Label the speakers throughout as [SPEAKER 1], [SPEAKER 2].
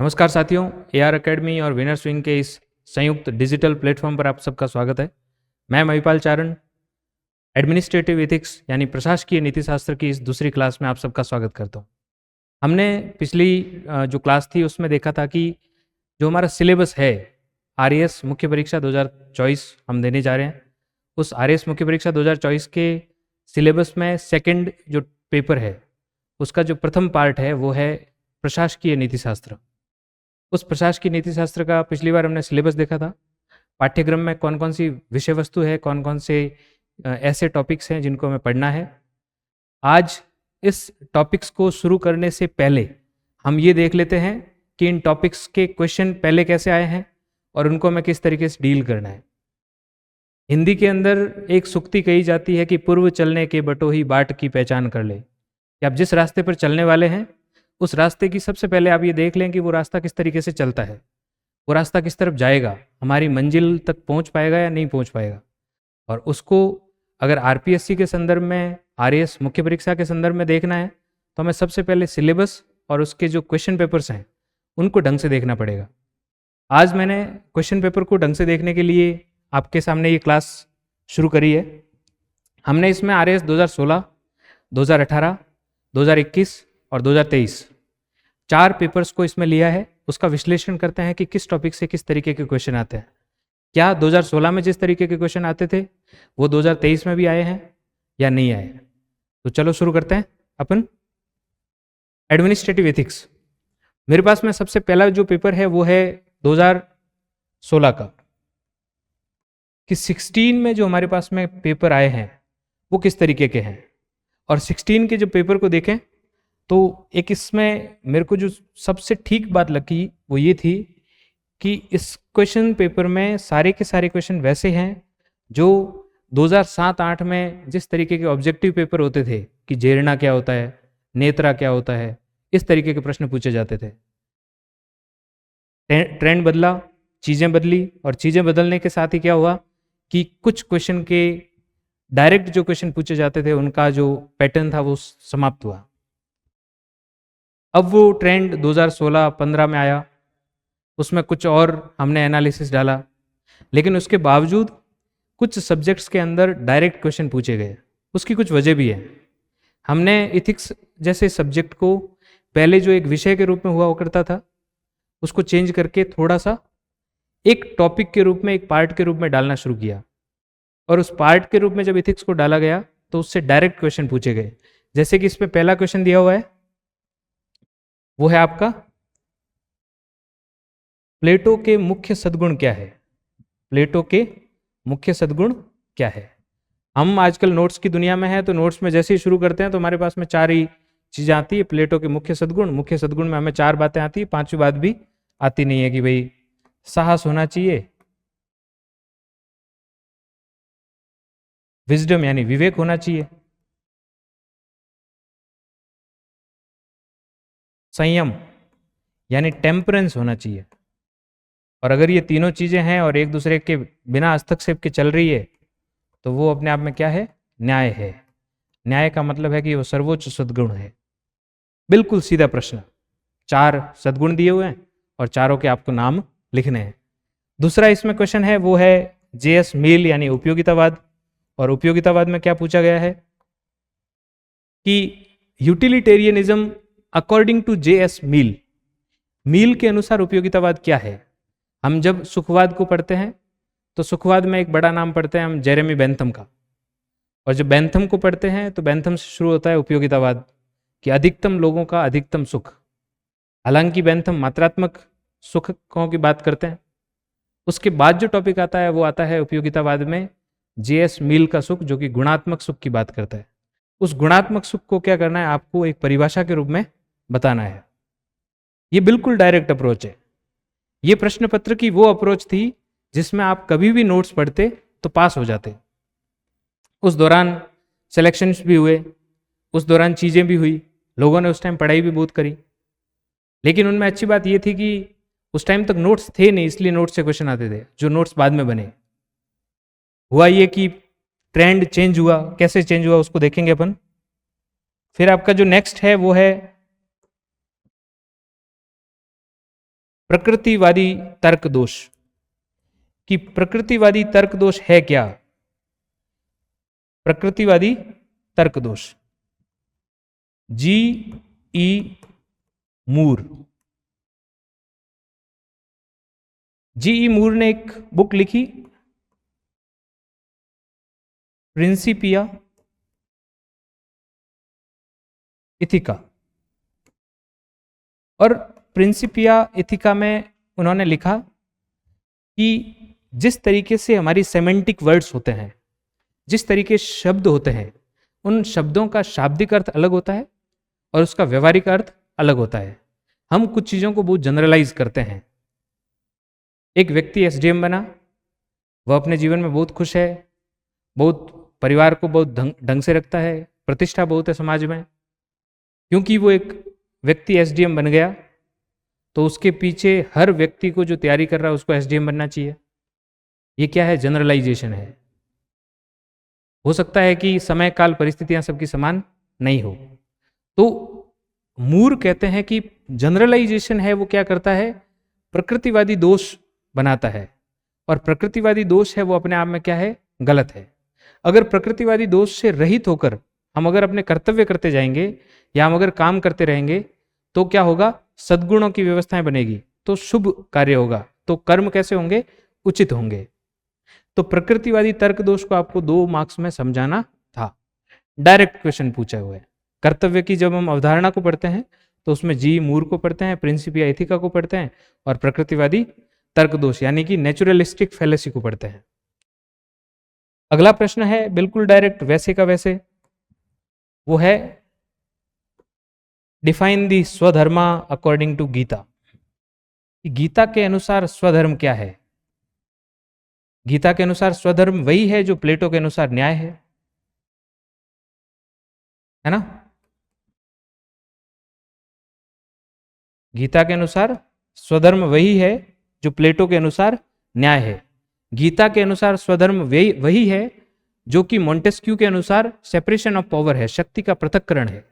[SPEAKER 1] नमस्कार साथियों, AR academy और विनर स्विंग के इस संयुक्त डिजिटल प्लेटफॉर्म पर आप सबका स्वागत है। मैं महिपाल चारण, एडमिनिस्ट्रेटिव एथिक्स यानी प्रशासकीय नीति शास्त्र की इस दूसरी क्लास में आप सबका स्वागत करता हूँ। हमने पिछली जो क्लास थी उसमें देखा था कि जो हमारा सिलेबस है RAS मुख्य परीक्षा 2024 हम देने जा रहे हैं। उस RAS मुख्य परीक्षा 2024 के सिलेबस में सेकंड जो पेपर है उसका जो प्रथम पार्ट है वो है प्रशासकीय नीति शास्त्र। उस प्रशासकीय नीति शास्त्र का पिछली बार हमने सिलेबस देखा था। पाठ्यक्रम में कौन कौन सी विषय वस्तु है, कौन कौन से ऐसे टॉपिक्स हैं जिनको हमें पढ़ना है। आज इस टॉपिक्स को शुरू करने से पहले हम ये देख लेते हैं कि इन टॉपिक्स के क्वेश्चन पहले कैसे आए हैं और उनको हमें किस तरीके से डील करना है। हिंदी के अंदर एक सूक्ति कही जाती है कि पूर्व चलने के बटोही बाट की पहचान कर ले, कि आप जिस रास्ते पर चलने वाले हैं उस रास्ते की सबसे पहले आप ये देख लें कि वो रास्ता किस तरीके से चलता है, वो रास्ता किस तरफ जाएगा, हमारी मंजिल तक पहुंच पाएगा या नहीं पहुंच पाएगा। और उसको अगर RPSC के संदर्भ में, RAS मुख्य परीक्षा के संदर्भ में देखना है तो हमें सबसे पहले सिलेबस और उसके जो क्वेश्चन पेपर्स हैं उनको ढंग से देखना पड़ेगा। आज मैंने क्वेश्चन पेपर को ढंग से देखने के लिए आपके सामने ये क्लास शुरू करी है। हमने इसमें RAS 2016, 2018, 2021 और 2023 4 पेपर्स को इसमें लिया है। उसका विश्लेषण करते हैं कि किस टॉपिक से किस तरीके के क्वेश्चन आते हैं। क्या 2016 में जिस तरीके के क्वेश्चन आते थे वो 2023 में भी आए हैं या नहीं आए। तो चलो शुरू करते हैं अपन। एडमिनिस्ट्रेटिव एथिक्स, मेरे पास में सबसे पहला जो पेपर है वो है 2016 का, कि 16 में जो हमारे पास में पेपर आए हैं वो किस तरीके के हैं। और 16 के जो पेपर को देखें तो एक इसमें मेरे को जो सबसे ठीक बात लगी वो ये थी कि इस क्वेश्चन पेपर में सारे के सारे क्वेश्चन वैसे हैं जो 2007-8 में जिस तरीके के ऑब्जेक्टिव पेपर होते थे कि जेरना क्या होता है, नेत्रा क्या होता है, इस तरीके के प्रश्न पूछे जाते थे। ट्रेंड बदला, चीज़ें बदली, और चीज़ें बदलने के साथ ही क्या हुआ कि कुछ क्वेश्चन के डायरेक्ट जो क्वेश्चन पूछे जाते थे उनका जो पैटर्न था वो समाप्त हुआ। अब वो ट्रेंड 2016-15 में आया, उसमें कुछ और हमने एनालिसिस डाला, लेकिन उसके बावजूद कुछ सब्जेक्ट्स के अंदर डायरेक्ट क्वेश्चन पूछे गए। उसकी कुछ वजह भी है। हमने इथिक्स जैसे सब्जेक्ट को पहले जो एक विषय के रूप में हुआ करता था उसको चेंज करके थोड़ा सा एक टॉपिक के रूप में, एक पार्ट के रूप में डालना शुरू किया। और उस पार्ट के रूप में जब इथिक्स को डाला गया तो उससे डायरेक्ट क्वेश्चन पूछे गए। जैसे कि इसमें पहला क्वेश्चन दिया हुआ है वो है आपका, प्लेटो के मुख्य सद्गुण क्या है। प्लेटो के मुख्य सद्गुण क्या है। हम आजकल नोट्स की दुनिया में हैं तो नोट्स में जैसे ही शुरू करते हैं तो हमारे पास में 4 ही चीजें आती है। प्लेटो के मुख्य सद्गुण, मुख्य सद्गुण में हमें 4 बातें आती है, 5वीं बात भी आती नहीं है कि भाई साहस होना चाहिए, विजडम यानी विवेक होना चाहिए, संयम यानी टेम्परेंस होना चाहिए। और अगर ये तीनों चीजें हैं और एक दूसरे के बिना हस्तक्षेप के चल रही है तो वो अपने आप में क्या है, न्याय है। न्याय का मतलब है कि वो सर्वोच्च सद्गुण है। बिल्कुल सीधा प्रश्न, 4 सद्गुण दिए हुए हैं और चारों के आपको नाम लिखने हैं। दूसरा इसमें क्वेश्चन है वो है JS मिल यानी उपयोगितावाद। और उपयोगितावाद में क्या पूछा गया है कि यूटिलिटेरियनिज्म अकॉर्डिंग टू JS मिल, मिल के अनुसार उपयोगितावाद क्या है। हम जब सुखवाद को पढ़ते हैं तो सुखवाद में एक बड़ा नाम पढ़ते हैं हम जेरेमी बेंथम का, और जब बेंथम को पढ़ते हैं तो बेंथम से शुरू होता है उपयोगितावाद, कि अधिकतम लोगों का अधिकतम सुख। हालांकि बेंथम मात्रात्मक सुखों की बात करते हैं। उसके बाद जो टॉपिक आता है वो आता है उपयोगितावाद में JS मिल का सुख, जो कि गुणात्मक सुख की बात करता है। उस गुणात्मक सुख को क्या करना है, आपको एक परिभाषा के रूप में बताना है। ये बिल्कुल डायरेक्ट अप्रोच है। ये प्रश्न पत्र की वो अप्रोच थी जिसमें आप कभी भी नोट्स पढ़ते तो पास हो जाते। उस दौरान सिलेक्शंस भी हुए, उस दौरान चीज़ें भी हुई, लोगों ने उस टाइम पढ़ाई भी बहुत करी, लेकिन उनमें अच्छी बात ये थी कि उस टाइम तक नोट्स थे नहीं, इसलिए नोट्स से क्वेश्चन आते थे। जो नोट्स बाद में बने, हुआ ये कि ट्रेंड चेंज हुआ। कैसे चेंज हुआ उसको देखेंगे अपन। फिर आपका जो नेक्स्ट है वो है प्रकृतिवादी तर्क दोष, कि प्रकृतिवादी तर्क दोष है क्या? प्रकृतिवादी तर्क दोष, जी ई मूर। जी ई मूर ने एक बुक लिखी, प्रिंसिपिया इथिका, और प्रिंसिपिया इथिका में उन्होंने लिखा कि जिस तरीके से हमारी सेमेंटिक वर्ड्स होते हैं, जिस तरीके शब्द होते हैं, उन शब्दों का शाब्दिक अर्थ अलग होता है और उसका व्यवहारिक अर्थ अलग होता है। हम कुछ चीज़ों को बहुत जनरलाइज करते हैं। एक व्यक्ति एसडीएम बना, वह अपने जीवन में बहुत खुश है, बहुत परिवार को बहुत ढंग से रखता है, प्रतिष्ठा बहुत है समाज में। क्योंकि वो एक व्यक्ति एसडीएम बन गया तो उसके पीछे हर व्यक्ति को जो तैयारी कर रहा है उसको एसडीएम बनना चाहिए। ये क्या है? जनरलाइजेशन है। हो सकता है कि समय काल परिस्थितियां सबकी समान नहीं हो। तो मूर कहते हैं कि जनरलाइजेशन है वो क्या करता है? प्रकृतिवादी दोष बनाता है, और प्रकृतिवादी दोष है वो अपने आप में क्या है? गलत है। अगर प्रकृतिवादी दोष से रहित होकर हम अगर अपने कर्तव्य करते जाएंगे या हम अगर काम करते रहेंगे तो क्या होगा? सद्गुणों की व्यवस्थाएं बनेगी, तो शुभ कार्य होगा, तो कर्म कैसे होंगे? उचित होंगे। तो प्रकृतिवादी तर्क दोष को आपको 2 मार्क्स में समझाना था। डायरेक्ट क्वेश्चन पूछा हुआ है। कर्तव्य की जब हम अवधारणा को पढ़ते हैं तो उसमें जी मूर को पढ़ते हैं, प्रिंसिपिया एथिका को पढ़ते हैं, और प्रकृतिवादी तर्क दोष यानी कि नेचुरलिस्टिक फैलेसी को पढ़ते हैं। अगला प्रश्न है बिल्कुल डायरेक्ट, वैसे का वैसे, वो है define the swadharma according to Gita. Gita के अनुसार स्वधर्म क्या है? गीता के अनुसार स्वधर्म वही है जो प्लेटो के अनुसार न्याय है ना? गीता के अनुसार स्वधर्म वही है जो प्लेटो के अनुसार न्याय है। गीता के अनुसार स्वधर्म वही है जो कि मोंटेस्क्यू के अनुसार सेपरेशन ऑफ पावर है, शक्ति का पृथक्करण है,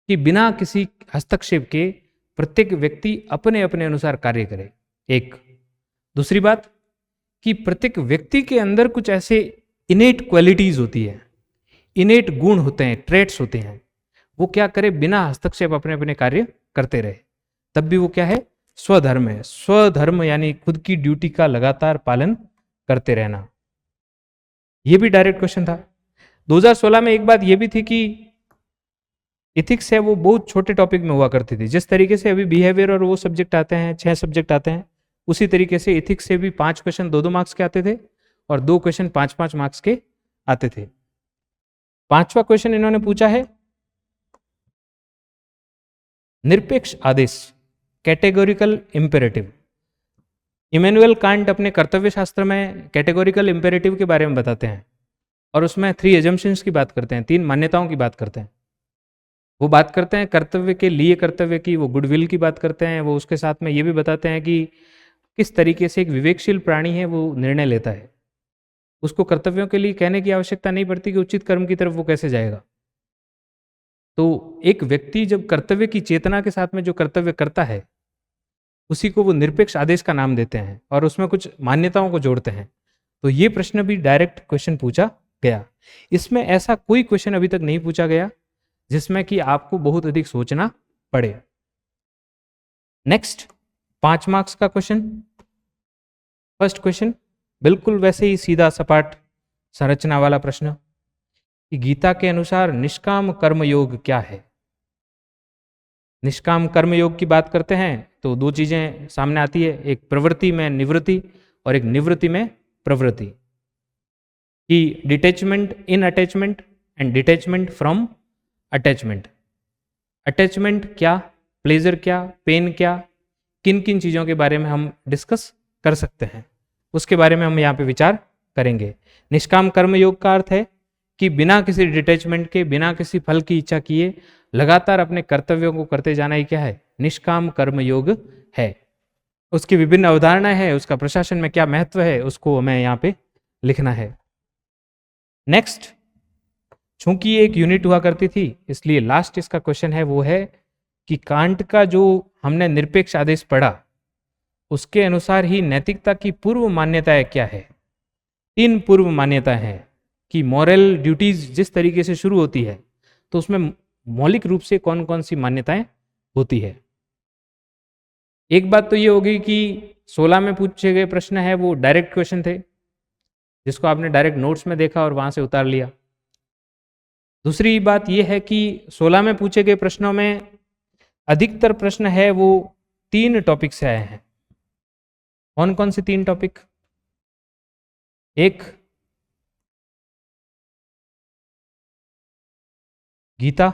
[SPEAKER 1] कि बिना किसी हस्तक्षेप के प्रत्येक व्यक्ति अपने अपने अनुसार कार्य करे। एक दूसरी बात कि प्रत्येक व्यक्ति के अंदर कुछ ऐसे इनेट क्वालिटीज होती है, इनेट गुण होते हैं, ट्रेट्स होते हैं, वो क्या करे? बिना हस्तक्षेप अपने अपने कार्य करते रहे, तब भी वो क्या है? स्वधर्म है। स्वधर्म यानी खुद की ड्यूटी का लगातार पालन करते रहना। ये भी डायरेक्ट क्वेश्चन था। 2016 में एक बात ये भी थी कि इथिक्स है वो बहुत छोटे टॉपिक में हुआ करती थी। जिस तरीके से अभी बिहेवियर और वो सब्जेक्ट आते हैं, 6 सब्जेक्ट आते हैं, उसी तरीके से इथिक्स से भी 5 क्वेश्चन 2-2 मार्क्स के आते थे और 2 क्वेश्चन 5-5 मार्क्स के आते थे। 5वां क्वेश्चन इन्होंने पूछा है निरपेक्ष आदेश, कैटेगोरिकल इंपेरेटिव। इमैनुअल कांट अपने कर्तव्य शास्त्र में कैटेगोरिकल इंपेरेटिव के बारे में बताते हैं और उसमें 3 एजम्पशंस की बात करते हैं, 3 मान्यताओं की बात करते हैं। वो बात करते हैं कर्तव्य के लिए कर्तव्य की, वो गुडविल की बात करते हैं, वो उसके साथ में ये भी बताते हैं कि किस तरीके से एक विवेकशील प्राणी है वो निर्णय लेता है। उसको कर्तव्यों के लिए कहने की आवश्यकता नहीं पड़ती कि उचित कर्म की तरफ वो कैसे जाएगा। तो एक व्यक्ति जब कर्तव्य की चेतना के साथ में जो कर्तव्य करता है उसी को वो निरपेक्ष आदेश का नाम देते हैं और उसमें कुछ मान्यताओं को जोड़ते हैं। तो ये प्रश्न भी डायरेक्ट क्वेश्चन पूछा गया। इसमें ऐसा कोई क्वेश्चन अभी तक नहीं पूछा गया जिसमें कि आपको बहुत अधिक सोचना पड़े। नेक्स्ट 5 मार्क्स का क्वेश्चन। फर्स्ट क्वेश्चन बिल्कुल वैसे ही सीधा सपाट संरचना वाला प्रश्न कि गीता के अनुसार निष्काम कर्मयोग क्या है। निष्काम कर्मयोग की बात करते हैं तो 2 चीजें सामने आती है, एक प्रवृत्ति में निवृत्ति और एक निवृत्ति में प्रवृत्ति, कि detachment in attachment and detachment from attachment. Attachment क्या, प्लेजर क्या, पेन क्या, किन किन चीज़ों के बारे में हम डिस्कस कर सकते हैं, उसके बारे में हम यहाँ पे विचार करेंगे। निष्काम कर्मयोग का अर्थ है कि बिना किसी डिटैचमेंट के, बिना किसी फल की इच्छा किए लगातार अपने कर्तव्यों को करते जाना ही क्या है? निष्काम कर्मयोग है। उसकी विभिन्न अवधारणाएं है, उसका प्रशासन में क्या महत्व है, उसको हमें यहाँ पे लिखना है। नेक्स्ट, चूंकि एक यूनिट हुआ करती थी इसलिए लास्ट इसका क्वेश्चन है वो है कि कांट का जो हमने निरपेक्ष आदेश पढ़ा उसके अनुसार ही नैतिकता की पूर्व मान्यताएं क्या है। 3 पूर्व मान्यताएं हैं कि मॉरल ड्यूटीज जिस तरीके से शुरू होती है तो उसमें मौलिक रूप से कौन कौन सी मान्यताएं होती है। एक बात तो ये होगी कि 16 में पूछे गए प्रश्न है वो डायरेक्ट क्वेश्चन थे जिसको आपने डायरेक्ट नोट्स में देखा और वहां से उतार लिया। दूसरी बात यह है कि 16 में पूछे गए प्रश्नों में अधिकतर प्रश्न है वो 3 टॉपिक से आए हैं। कौन कौन से 3 टॉपिक? एक गीता,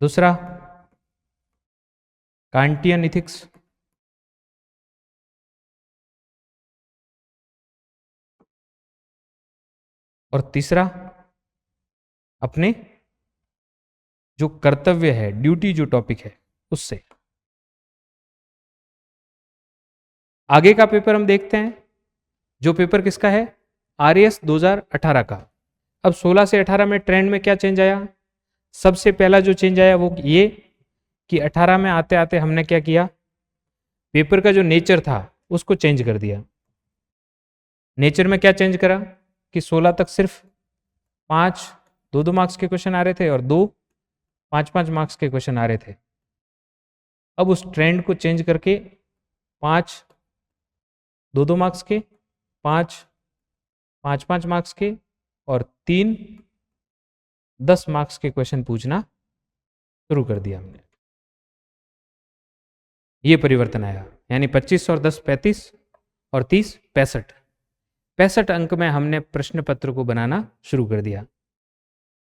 [SPEAKER 1] दूसरा कांटियन इथिक्स, और तीसरा अपने जो कर्तव्य है, ड्यूटी जो टॉपिक है उससे। आगे का पेपर हम देखते हैं जो पेपर किसका है, आरएएस 2018 का। अब 16 से 18 में ट्रेंड में क्या चेंज आया? सबसे पहला जो चेंज आया वो ये कि 18 में आते आते हमने क्या किया, पेपर का जो नेचर था उसको चेंज कर दिया। नेचर में क्या चेंज करा कि 16 तक सिर्फ 5 2-2 मार्क्स के क्वेश्चन आ रहे थे और 2 5-5 मार्क्स के क्वेश्चन आ रहे थे। अब उस ट्रेंड को चेंज करके 5 2-2 मार्क्स के, 5 5-5 मार्क्स के और 3 10 मार्क्स के क्वेश्चन पूछना शुरू कर दिया हमने। ये परिवर्तन आया, यानी 25 और 10 35 और 30 65 अंक में हमने प्रश्न पत्र को बनाना शुरू कर दिया।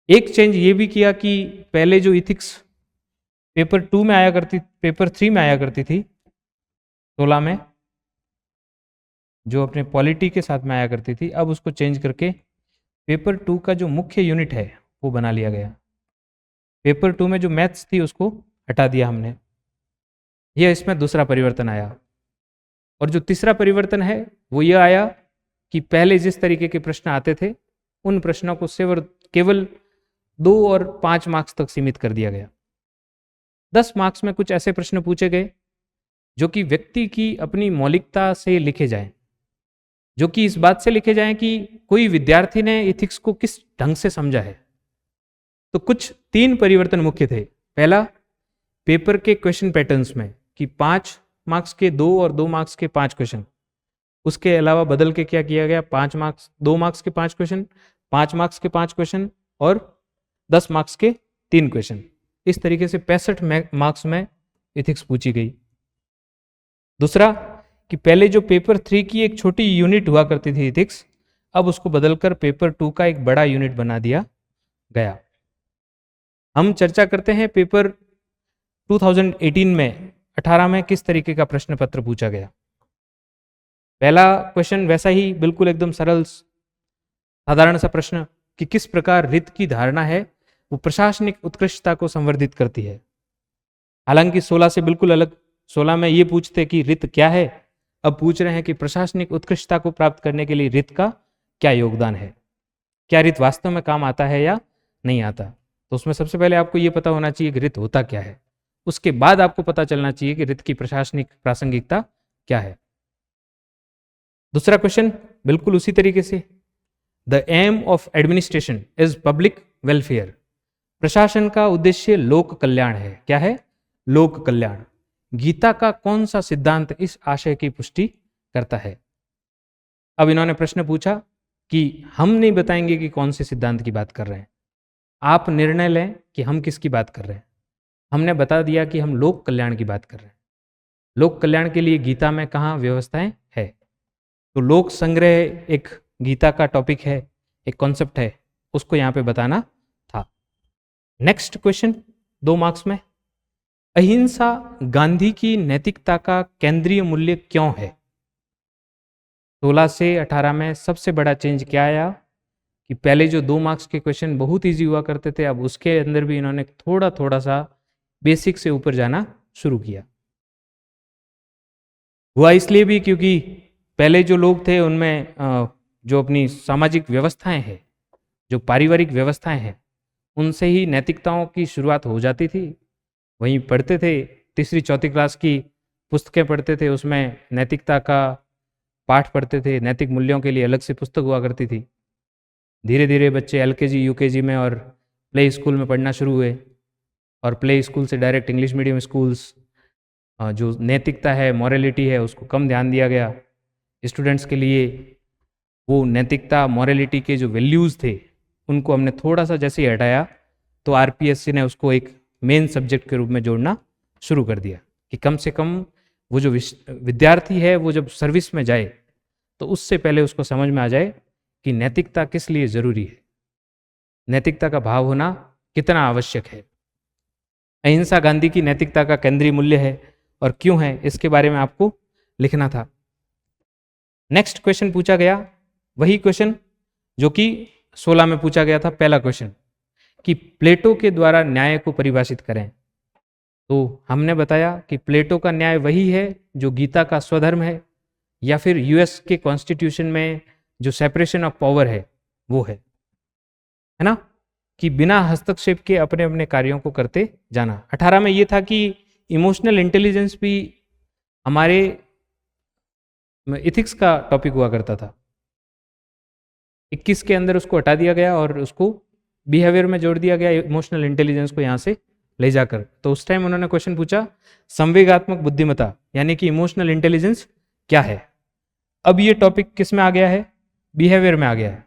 [SPEAKER 1] एक चेंज ये भी किया कि पहले जो इथिक्स पेपर 2 में आया करती, पेपर 3 में आया करती थी 16 में, जो अपने पॉलिटी के साथ में आया करती थी, अब उसको चेंज करके पेपर 2 का जो मुख्य यूनिट है वो बना लिया गया। पेपर 2 में जो मैथ्स थी उसको हटा दिया हमने। यह इसमें दूसरा परिवर्तन आया। और जो तीसरा परिवर्तन है वो यह आया कि पहले जिस तरीके के प्रश्न आते थे उन प्रश्नों को केवल 2 और 5 मार्क्स तक सीमित कर दिया गया। 10 मार्क्स में कुछ ऐसे प्रश्न पूछे गए जो कि व्यक्ति की अपनी मौलिकता से लिखे जाएं, जो कि इस बात से लिखे जाएं कि कोई विद्यार्थी ने इथिक्स को किस ढंग से समझा है। तो कुछ 3 परिवर्तन मुख्य थे। पहला, पेपर के क्वेश्चन पैटर्न्स में कि 5 मार्क्स के 2 और 2 मार्क्स के 5 क्वेश्चन, उसके अलावा बदल के क्या किया गया, 5 मार्क्स 2 मार्क्स के 5 क्वेश्चन, 5 मार्क्स के 5 क्वेश्चन और 10 मार्क्स के 3 क्वेश्चन। इस तरीके से 65 मार्क्स में इथिक्स पूछी गई। दूसरा कि पहले जो पेपर 3 की एक छोटी यूनिट हुआ करती थी इथिक्स, अब उसको बदलकर पेपर 2 का एक बड़ा यूनिट बना दिया गया। हम चर्चा करते हैं पेपर 2018 में 18 में किस तरीके का प्रश्न पत्र पूछा गया। पहला क्वेश्चन वैसा ही बिल्कुल एकदम सरल साधारण सा प्रश्न कि किस प्रकार रित की धारणा है वो प्रशासनिक उत्कृष्टता को संवर्धित करती है। हालांकि 16 से बिल्कुल अलग। 16 में ये पूछते कि रित क्या है, अब पूछ रहे हैं कि प्रशासनिक उत्कृष्टता को प्राप्त करने के लिए रित का क्या योगदान है, क्या रित वास्तव में काम आता है या नहीं आता। तो उसमें सबसे पहले आपको ये पता होना चाहिए कि रित होता क्या है, उसके बाद आपको पता चलना चाहिए कि रित की प्रशासनिक प्रासंगिकता क्या है। दूसरा क्वेश्चन बिल्कुल उसी तरीके से, the aim of administration is public welfare. प्रशासन का उद्देश्य लोक कल्याण है। क्या है? लोक कल्याण। गीता का कौन सा सिद्धांत इस आशय की पुष्टि करता है? अब इन्होंने प्रश्न पूछा कि हम नहीं बताएंगे कि कौन से सिद्धांत की बात कर रहे हैं, आप निर्णय लें कि हम किसकी बात कर रहे हैं। हमने बता दिया कि हम लोक कल्याण की बात कर रहे हैं। लोक कल्याण के लिए गीता में कहाँ व्यवस्थाएं है? तो लोक संग्रह एक गीता का टॉपिक है, एक कॉन्सेप्ट है, उसको यहाँ पे बताना था। नेक्स्ट क्वेश्चन 2 मार्क्स में, अहिंसा गांधी की नैतिकता का केंद्रीय मूल्य क्यों है? 16 से 18 में सबसे बड़ा चेंज क्या आया कि पहले जो 2 मार्क्स के क्वेश्चन बहुत इजी हुआ करते थे, अब उसके अंदर भी इन्होंने थोड़ा सा बेसिक से ऊपर जाना शुरू किया। हुआ इसलिए भी क्योंकि पहले जो लोग थे उनमें जो अपनी सामाजिक व्यवस्थाएं हैं, जो पारिवारिक व्यवस्थाएं हैं, उनसे ही नैतिकताओं की शुरुआत हो जाती थी। वहीं पढ़ते थे, तीसरी चौथी क्लास की पुस्तकें पढ़ते थे, उसमें नैतिकता का पाठ पढ़ते थे, नैतिक मूल्यों के लिए अलग से पुस्तक हुआ करती थी। धीरे धीरे बच्चे एलकेजी यूकेजी में और प्ले स्कूल में पढ़ना शुरू हुए, और प्ले स्कूल से डायरेक्ट इंग्लिश मीडियम स्कूल्स, जो नैतिकता है, मॉरलिटी है, उसको कम ध्यान दिया गया। स्टूडेंट्स के लिए वो नैतिकता, मॉरलिटी के जो वैल्यूज़ थे उनको हमने थोड़ा सा जैसे ही हटाया, तो आरपीएससी ने उसको एक मेन सब्जेक्ट के रूप में जोड़ना शुरू कर दिया कि कम से कम वो जो विद्यार्थी है वो जब सर्विस में जाए तो उससे पहले उसको समझ में आ जाए कि नैतिकता किस लिए ज़रूरी है, नैतिकता का भाव होना कितना आवश्यक है। अहिंसा गांधी की नैतिकता का केंद्रीय मूल्य है और क्यों है, इसके बारे में आपको लिखना था। नेक्स्ट क्वेश्चन पूछा गया, वही क्वेश्चन जो कि 16 में पूछा गया था, पहला क्वेश्चन कि प्लेटो के द्वारा न्याय को परिभाषित करें। तो हमने बताया कि प्लेटो का न्याय वही है जो गीता का स्वधर्म है, या फिर यूएस के कॉन्स्टिट्यूशन में जो सेपरेशन ऑफ पावर है वो है ना, कि बिना हस्तक्षेप के अपने अपने कार्यों को करते जाना। 18 में ये था कि इमोशनल इंटेलिजेंस भी हमारे इथिक्स का टॉपिक हुआ करता था। 21 के अंदर उसको हटा दिया गया और उसको बिहेवियर में जोड़ दिया गया, इमोशनल इंटेलिजेंस को यहाँ से ले जाकर। तो उस टाइम उन्होंने क्वेश्चन पूछा संवेगात्मक बुद्धिमत्ता यानी कि इमोशनल इंटेलिजेंस क्या है। अब ये टॉपिक किस में आ गया है, बिहेवियर में आ गया है।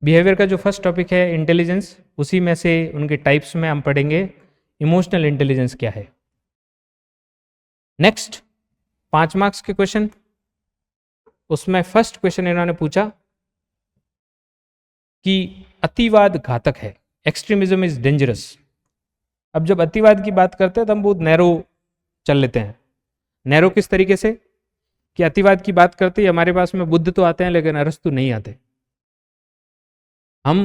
[SPEAKER 1] बिहेवियर का जो फर्स्ट टॉपिक है इंटेलिजेंस, उसी में से उनके टाइप्स में हम पढ़ेंगे इमोशनल इंटेलिजेंस क्या है। नेक्स्ट 5 मार्क्स के क्वेश्चन, उसमें फर्स्ट क्वेश्चन इन्होंने पूछा कि अतिवाद घातक है, एक्सट्रीमिज्म इज डेंजरस। अब जब अतिवाद की बात करते हैं तो हम बहुत नैरो चल लेते हैं। नैरो किस तरीके से कि अतिवाद की बात करते ही हमारे पास में बुद्ध तो आते हैं लेकिन अरस्तु नहीं आते। हम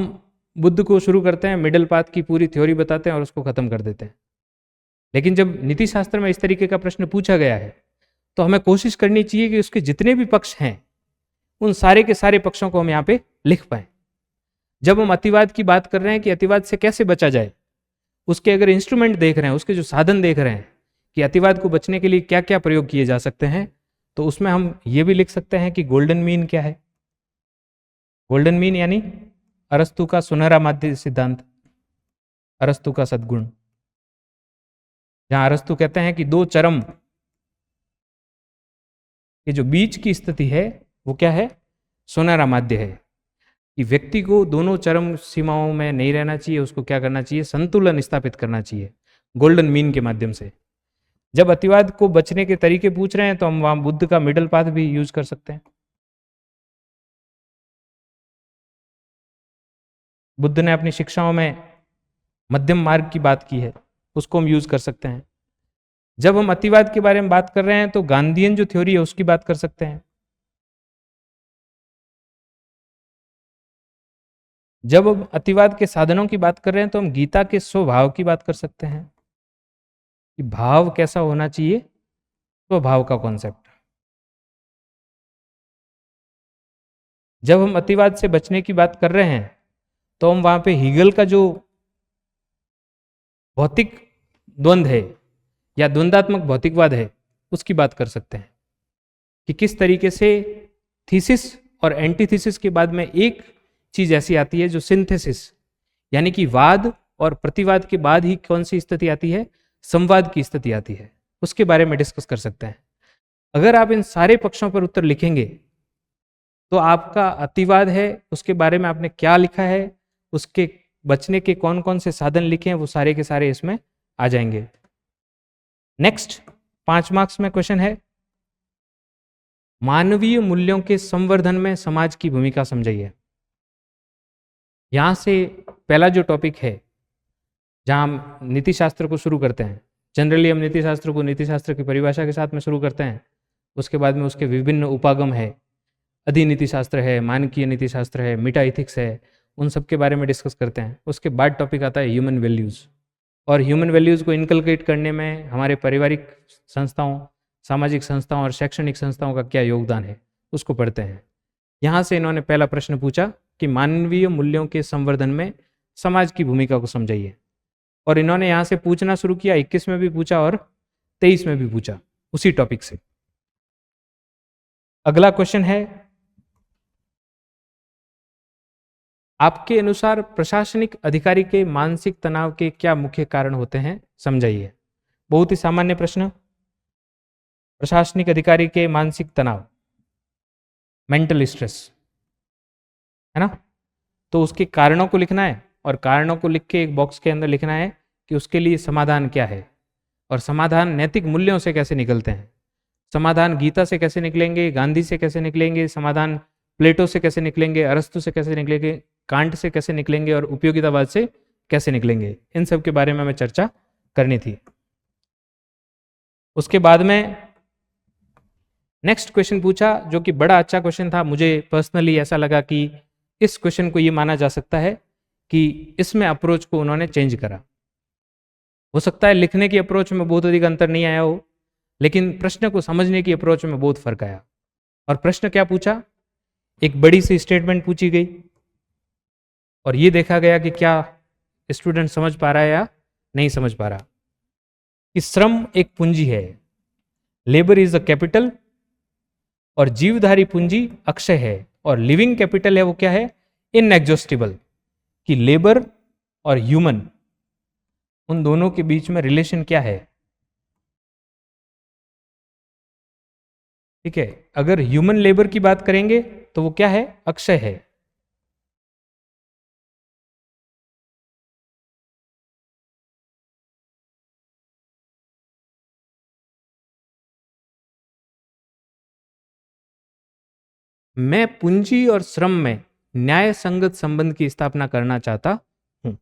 [SPEAKER 1] बुद्ध को शुरू करते हैं, मिडिल पाथ की पूरी थ्योरी बताते हैं और उसको खत्म कर देते हैं। लेकिन जब नीति शास्त्र में इस तरीके का प्रश्न पूछा गया है तो हमें कोशिश करनी चाहिए कि उसके जितने भी पक्ष हैं उन सारे के सारे पक्षों को हम यहाँ पे लिख पाए। जब हम अतिवाद की बात कर रहे हैं कि अतिवाद से कैसे बचा जाए, उसके अगर इंस्ट्रूमेंट देख रहे हैं, उसके जो साधन देख रहे हैं कि अतिवाद को बचने के लिए क्या क्या प्रयोग किए जा सकते हैं, तो उसमें हम ये भी लिख सकते हैं कि गोल्डन मीन क्या है। गोल्डन मीन यानी अरस्तु का सुनहरा माध्य सिद्धांत, अरस्तु का सद्गुण, जहां अरस्तु कहते हैं कि दो चरम के जो बीच की स्थिति है वो क्या है, सुनहरा माध्य है, कि व्यक्ति को दोनों चरम सीमाओं में नहीं रहना चाहिए, उसको क्या करना चाहिए, संतुलन स्थापित करना चाहिए गोल्डन मीन के माध्यम से। जब अतिवाद को बचने के तरीके पूछ रहे हैं तो हम वहां बुद्ध का मिडल पाथ भी यूज कर सकते हैं। बुद्ध ने अपनी शिक्षाओं में मध्यम मार्ग की बात की है, उसको हम यूज कर सकते हैं। जब हम अतिवाद के बारे में बात कर रहे हैं तो गांधीयन जो थ्योरी है उसकी बात कर सकते हैं। जब हम अतिवाद के साधनों की बात कर रहे हैं तो हम गीता के स्वभाव की बात कर सकते हैं कि भाव कैसा होना चाहिए, स्वभाव का कॉन्सेप्ट। जब हम अतिवाद से बचने की बात कर रहे हैं तो हम वहां पे हीगल का जो भौतिक द्वंद्व है या द्वंदात्मक भौतिकवाद है उसकी बात कर सकते हैं कि किस तरीके से थीसिस और एंटीथीसिस के बाद में एक चीज ऐसी आती है जो सिंथेसिस, यानी कि वाद और प्रतिवाद के बाद ही कौन सी स्थिति आती है, संवाद की स्थिति आती है, उसके बारे में डिस्कस कर सकते हैं। अगर आप इन सारे पक्षों पर उत्तर लिखेंगे तो आपका अतिवाद है उसके बारे में आपने क्या लिखा है, उसके बचने के कौन कौन से साधन लिखे हैं, वो सारे के सारे इसमें आ जाएंगे। नेक्स्ट 5 मार्क्स में क्वेश्चन है मानवीय मूल्यों के संवर्धन में समाज की भूमिका समझाइए। यहां से पहला जो टॉपिक है जहां हम नीति शास्त्र को शुरू करते हैं, जनरली हम नीति शास्त्र को नीति शास्त्र की परिभाषा के साथ में शुरू करते हैं, उसके बाद में उसके विभिन्न उपागम है, अधिनीति शास्त्र है, मानकीय नीति शास्त्र है, मेटा इथिक्स है, उन सब के बारे में डिस्कस करते हैं। उसके बाद टॉपिक आता है ह्यूमन वैल्यूज़, और ह्यूमन वैल्यूज़ को इनकलकेट करने में हमारे पारिवारिक संस्थाओं, सामाजिक संस्थाओं और शैक्षणिक संस्थाओं का क्या योगदान है उसको पढ़ते हैं। यहाँ से इन्होंने पहला प्रश्न पूछा कि मानवीय मूल्यों के संवर्धन में समाज की भूमिका को समझाइए। और इन्होंने यहां से पूछना शुरू किया, 21 में भी पूछा और 23 में भी पूछा उसी टॉपिक से। अगला क्वेश्चन है, आपके अनुसार प्रशासनिक अधिकारी के मानसिक तनाव के क्या मुख्य कारण होते हैं, समझाइए। बहुत ही सामान्य प्रश्न, प्रशासनिक अधिकारी के मानसिक तनाव, मेंटल स्ट्रेस, है ना। तो उसके कारणों को लिखना है और कारणों को लिख के एक बॉक्स के अंदर लिखना है कि उसके लिए समाधान क्या है, और समाधान नैतिक मूल्यों से कैसे निकलते हैं। समाधान गीता से कैसे निकलेंगे, गांधी से कैसे निकलेंगे, समाधान प्लेटो से कैसे निकलेंगे, अरस्तु से कैसे निकलेंगे, कांट से कैसे निकलेंगे और उपयोगितावाद से कैसे निकलेंगे, इन सब के बारे में हमें चर्चा करनी थी। उसके बाद में नेक्स्ट क्वेश्चन पूछा जो कि बड़ा अच्छा क्वेश्चन था। मुझे पर्सनली ऐसा लगा कि इस क्वेश्चन को ये माना जा सकता है कि इसमें अप्रोच को उन्होंने चेंज करा। हो सकता है लिखने की अप्रोच में बहुत अधिक अंतर नहीं आया हो, लेकिन प्रश्न को समझने की अप्रोच में बहुत फर्क आया। और प्रश्न क्या पूछा, एक बड़ी सी स्टेटमेंट पूछी गई और ये देखा गया कि क्या स्टूडेंट समझ पा रहा है या नहीं समझ पा रहा, कि श्रम एक पूंजी है, लेबर इज अ कैपिटल, और जीवधारी पूंजी अक्षय है, और लिविंग कैपिटल है वो क्या है, इनएग्जॉस्टिबल, कि लेबर और ह्यूमन उन दोनों के बीच में रिलेशन क्या है। ठीक है, अगर ह्यूमन लेबर की बात करेंगे तो वो क्या है, अक्षय है। मैं पूंजी और श्रम में न्याय संगत संबंध की स्थापना करना चाहता हूं,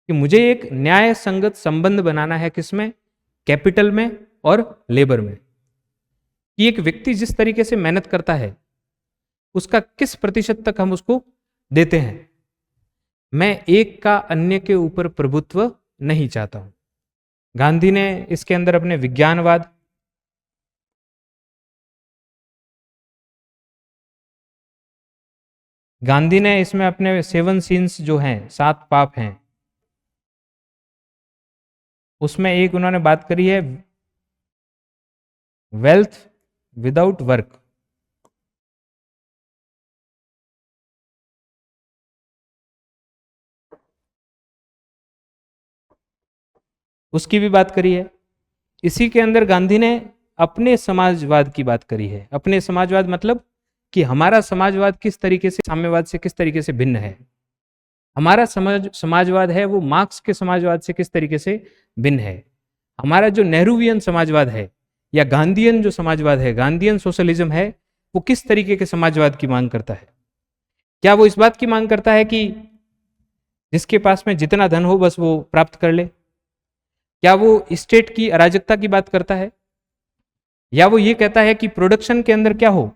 [SPEAKER 1] कि मुझे एक न्याय संगत संबंध बनाना है, किसमें, कैपिटल में और लेबर में, कि एक व्यक्ति जिस तरीके से मेहनत करता है उसका किस प्रतिशत तक हम उसको देते हैं। मैं एक का अन्य के ऊपर प्रभुत्व नहीं चाहता हूं। गांधी ने इसके अंदर अपने विज्ञानवाद, गांधी ने इसमें अपने 7 सीन्स जो हैं, 7 पाप हैं, उसमें एक उन्होंने बात करी है वेल्थ विदाउट वर्क। उसकी भी बात करी है। इसी के अंदर गांधी ने अपने समाजवाद की बात करी है। अपने समाजवाद मतलब कि हमारा समाजवाद किस तरीके से साम्यवाद से किस तरीके से भिन्न है। हमारा समाजवाद है वो मार्क्स के समाजवाद से किस तरीके से भिन्न है। हमारा जो नेहरूवियन समाजवाद है या गांधीयन जो समाजवाद है, गांधीयन सोशलिज्म है, वो किस तरीके के समाजवाद की मांग करता है। क्या वो इस बात की मांग करता है कि जिसके पास में जितना धन हो बस वो प्राप्त कर ले? क्या वो स्टेट की अराजकता की बात करता है? या वो ये कहता है कि प्रोडक्शन के अंदर क्या हो,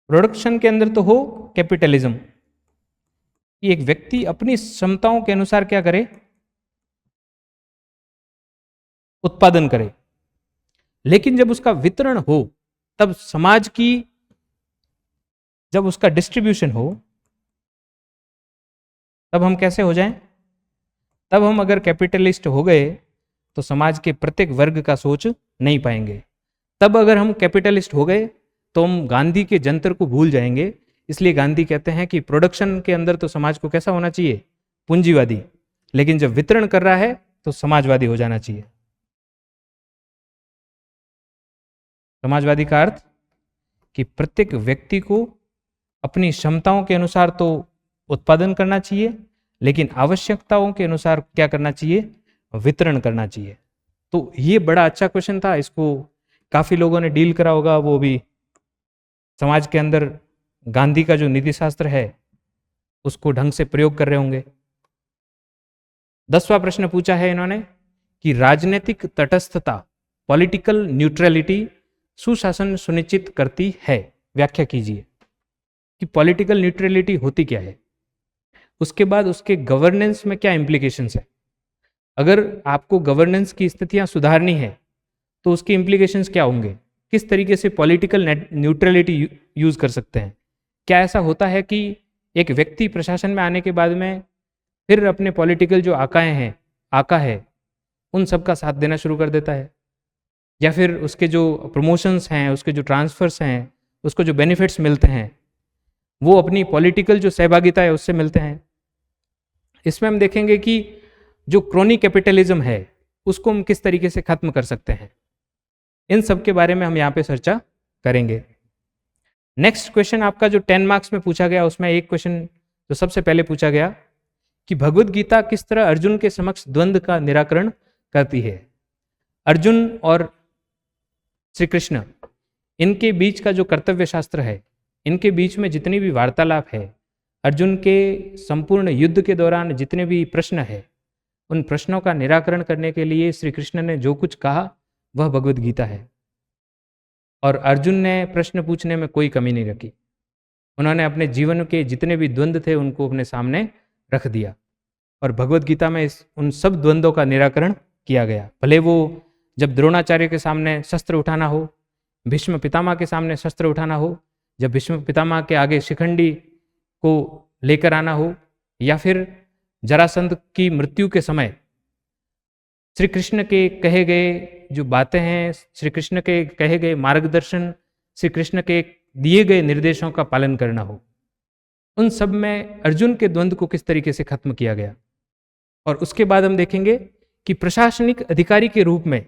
[SPEAKER 1] प्रोडक्शन के अंदर तो हो कैपिटलिज्म, कि एक व्यक्ति अपनी क्षमताओं के अनुसार क्या करे, उत्पादन करे, लेकिन जब उसका वितरण हो, तब समाज की, जब उसका डिस्ट्रीब्यूशन हो, तब हम कैसे हो जाएं? तब हम अगर कैपिटलिस्ट हो गए तो समाज के प्रत्येक वर्ग का सोच नहीं पाएंगे। तब अगर हम कैपिटलिस्ट हो गए तो हम गांधी के जंतर को भूल जाएंगे। इसलिए गांधी कहते हैं कि प्रोडक्शन के अंदर तो समाज को कैसा होना चाहिए, पूंजीवादी, लेकिन जब वितरण कर रहा है तो समाजवादी हो जाना चाहिए। समाजवादी का अर्थ कि प्रत्येक व्यक्ति को अपनी क्षमताओं के अनुसार तो उत्पादन करना चाहिए, लेकिन आवश्यकताओं के अनुसार क्या करना चाहिए, वितरण करना चाहिए। तो ये बड़ा अच्छा क्वेश्चन था, इसको काफी लोगों ने डील करा होगा। वो भी समाज के अंदर गांधी का जो नीति शास्त्र है उसको ढंग से प्रयोग कर रहे होंगे। 10वां प्रश्न पूछा है इन्होंने कि राजनीतिक तटस्थता, पॉलिटिकल न्यूट्रलिटी सुशासन सुनिश्चित करती है। व्याख्या कीजिए कि पॉलिटिकल न्यूट्रलिटी होती क्या है, उसके बाद उसके गवर्नेंस में क्या इंप्लीकेशंस है। अगर आपको गवर्नेंस की स्थितियां सुधारनी है तो उसके इंप्लीकेशंस क्या होंगे, किस तरीके से पॉलिटिकल न्यूट्रलिटी यूज कर सकते हैं, क्या ऐसा होता है कि एक व्यक्ति प्रशासन में आने के बाद में फिर अपने पॉलिटिकल जो आका है उन सब का साथ देना शुरू कर देता है, या फिर उसके जो प्रमोशंस हैं, उसके जो ट्रांसफर्स हैं, उसको जो बेनिफिट्स मिलते हैं वो अपनी पॉलिटिकल जो सहभागिता है उससे मिलते हैं? इसमें हम देखेंगे कि जो क्रोनी कैपिटलिज्म है उसको हम किस तरीके से खत्म कर सकते हैं। इन सब के बारे में हम यहाँ पे चर्चा करेंगे। नेक्स्ट क्वेश्चन आपका जो 10 मार्क्स में पूछा गया, उसमें एक क्वेश्चन जो सबसे पहले पूछा गया कि भगवत गीता किस तरह अर्जुन के समक्ष द्वंद्व का निराकरण करती है। अर्जुन और श्री कृष्ण, इनके बीच का जो कर्तव्य शास्त्र है, इनके बीच में जितनी भी वार्तालाप है, अर्जुन के संपूर्ण युद्ध के दौरान जितने भी प्रश्न है, उन प्रश्नों का निराकरण करने के लिए श्री कृष्ण ने जो कुछ कहा वह भगवत गीता है। और अर्जुन ने प्रश्न पूछने में कोई कमी नहीं रखी। उन्होंने अपने जीवन के जितने भी द्वंद्व थे उनको अपने सामने रख दिया और भगवत गीता में उन सब द्वंद्वों का निराकरण किया गया। भले वो जब द्रोणाचार्य के सामने शस्त्र उठाना हो, भीष्म पितामह के सामने शस्त्र उठाना हो, जब भीष्म पितामह के आगे शिखंडी को लेकर आना हो, या फिर जरासंध की मृत्यु के समय श्री कृष्ण के कहे गए जो बातें हैं, श्री कृष्ण के कहे गए मार्गदर्शन, श्री कृष्ण के दिए गए निर्देशों का पालन करना हो, उन सब में अर्जुन के द्वंद्व को किस तरीके से खत्म किया गया। और उसके बाद हम देखेंगे कि प्रशासनिक अधिकारी के रूप में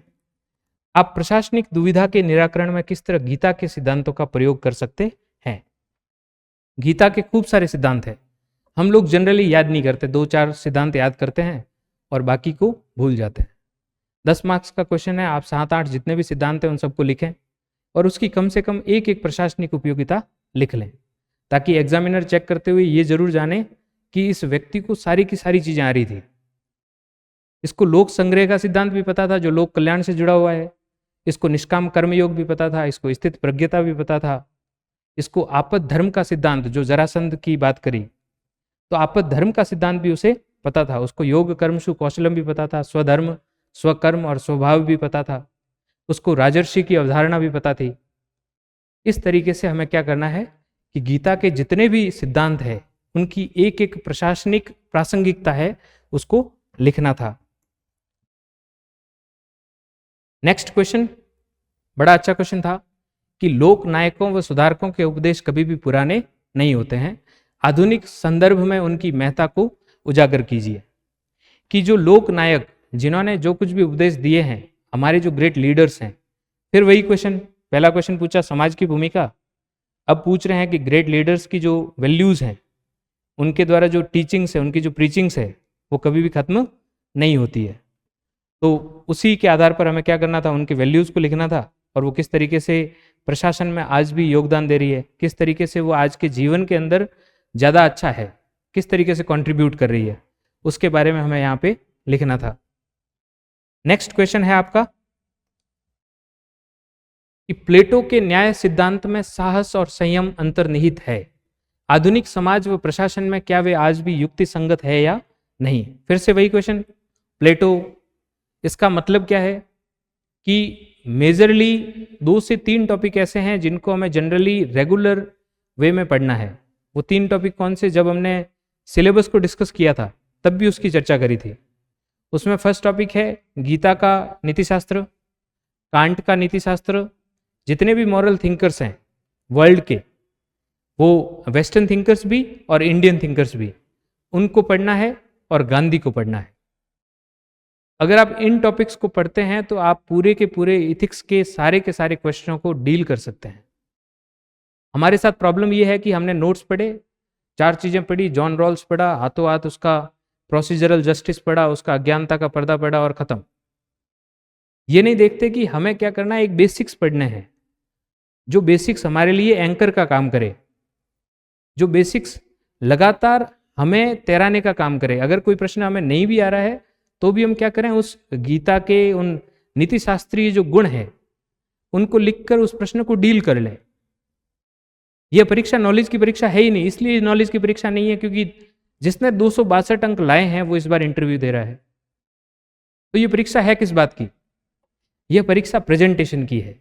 [SPEAKER 1] आप प्रशासनिक दुविधा के निराकरण में किस तरह गीता के सिद्धांतों का प्रयोग कर सकते हैं। गीता के खूब सारे सिद्धांत हैं, हम लोग जनरली याद नहीं करते, 2-4 सिद्धांत याद करते हैं और बाकी को भूल जाते हैं। 10 मार्क्स का क्वेश्चन है, आप 7-8 जितने भी सिद्धांत हैं उन सबको लिखें और उसकी कम से कम एक प्रशासनिक उपयोगिता लिख लें, ताकि एग्जामिनर चेक करते हुए ये जरूर जाने कि इस व्यक्ति को सारी की सारी चीजें आ रही थी। इसको लोक संग्रह का सिद्धांत भी पता था जो लोक कल्याण से जुड़ा हुआ है, इसको निष्काम कर्मयोग भी पता था, इसको स्थित प्रज्ञता भी पता था, इसको आपद धर्म का सिद्धांत जो जरासंध की बात करी तो आपद धर्म का सिद्धांत भी उसे पता था, उसको योग कर्मसु कौशलम भी पता था, स्वधर्म स्वकर्म और स्वभाव भी पता था, उसको राजर्षि की अवधारणा भी पता थी। इस तरीके से हमें क्या करना है कि गीता के जितने भी सिद्धांत है उनकी एक प्रशासनिक प्रासंगिकता है उसको लिखना था। नेक्स्ट क्वेश्चन बड़ा अच्छा क्वेश्चन था कि लोक नायकों व सुधारकों के उपदेश कभी भी पुराने नहीं होते हैं, आधुनिक संदर्भ में उनकी महत्ता को उजागर कीजिए। कि जो लोक नायक जिन्होंने जो कुछ भी उपदेश दिए हैं, हमारे जो ग्रेट लीडर्स हैं, फिर वही क्वेश्चन, पहला क्वेश्चन पूछा समाज की भूमिका, अब पूछ रहे हैं कि ग्रेट लीडर्स की जो वैल्यूज हैं, उनके द्वारा जो टीचिंग्स है, उनकी जो प्रीचिंग्स है, वो कभी भी खत्म नहीं होती है। तो उसी के आधार पर हमें क्या करना था, उनके वैल्यूज को लिखना था और वो किस तरीके से प्रशासन में आज भी योगदान दे रही है, किस तरीके से वो आज के जीवन के अंदर ज़्यादा अच्छा है, किस तरीके से कंट्रीब्यूट कर रही है, उसके बारे में हमें यहाँ पे लिखना था। नेक्स्ट क्वेश्चन है आपका कि प्लेटो के न्याय सिद्धांत में साहस और संयम अंतर्निहित है, आधुनिक समाज व प्रशासन में क्या वे आज भी युक्ति संगत है या नहीं। फिर से वही क्वेश्चन, प्लेटो, इसका मतलब क्या है कि मेजरली 2 से 3 टॉपिक ऐसे हैं जिनको हमें जनरली रेगुलर वे में पढ़ना है। वो 3 टॉपिक कौन से, जब हमने सिलेबस को डिस्कस किया था तब भी उसकी चर्चा करी थी। उसमें फर्स्ट टॉपिक है गीता का नीतिशास्त्र, कांट का नीतिशास्त्र, जितने भी मॉरल थिंकर्स हैं वर्ल्ड के, वो वेस्टर्न थिंकर्स भी और इंडियन थिंकर्स भी, उनको पढ़ना है और गांधी को पढ़ना है। अगर आप इन टॉपिक्स को पढ़ते हैं तो आप पूरे के पूरे इथिक्स के सारे क्वेश्चनों को डील कर सकते हैं। हमारे साथ प्रॉब्लम यह है कि हमने नोट्स पढ़े, 4 चीजें पढ़ी, जॉन रॉल्स पढ़ा, हाथों हाथ उसका प्रोसीजरल जस्टिस पढ़ा, उसका अज्ञानता का पर्दा पढ़ा और खत्म। ये नहीं देखते कि हमें क्या करना है, एक बेसिक्स पढ़ने हैं, जो बेसिक्स हमारे लिए एंकर का काम करे, जो बेसिक्स लगातार हमें तैराने का काम करे। अगर कोई प्रश्न हमें नहीं भी आ रहा है तो भी हम क्या करें, उस गीता के उन नीति शास्त्रीय जो गुण है उनको लिखकर उस प्रश्न को डील कर लें। यह परीक्षा नॉलेज की परीक्षा है ही नहीं, इसलिए नॉलेज की परीक्षा नहीं है क्योंकि जिसने 262 अंक लाए हैं वो इस बार इंटरव्यू दे रहा है। तो यह परीक्षा है किस बात की, यह परीक्षा प्रेजेंटेशन की है,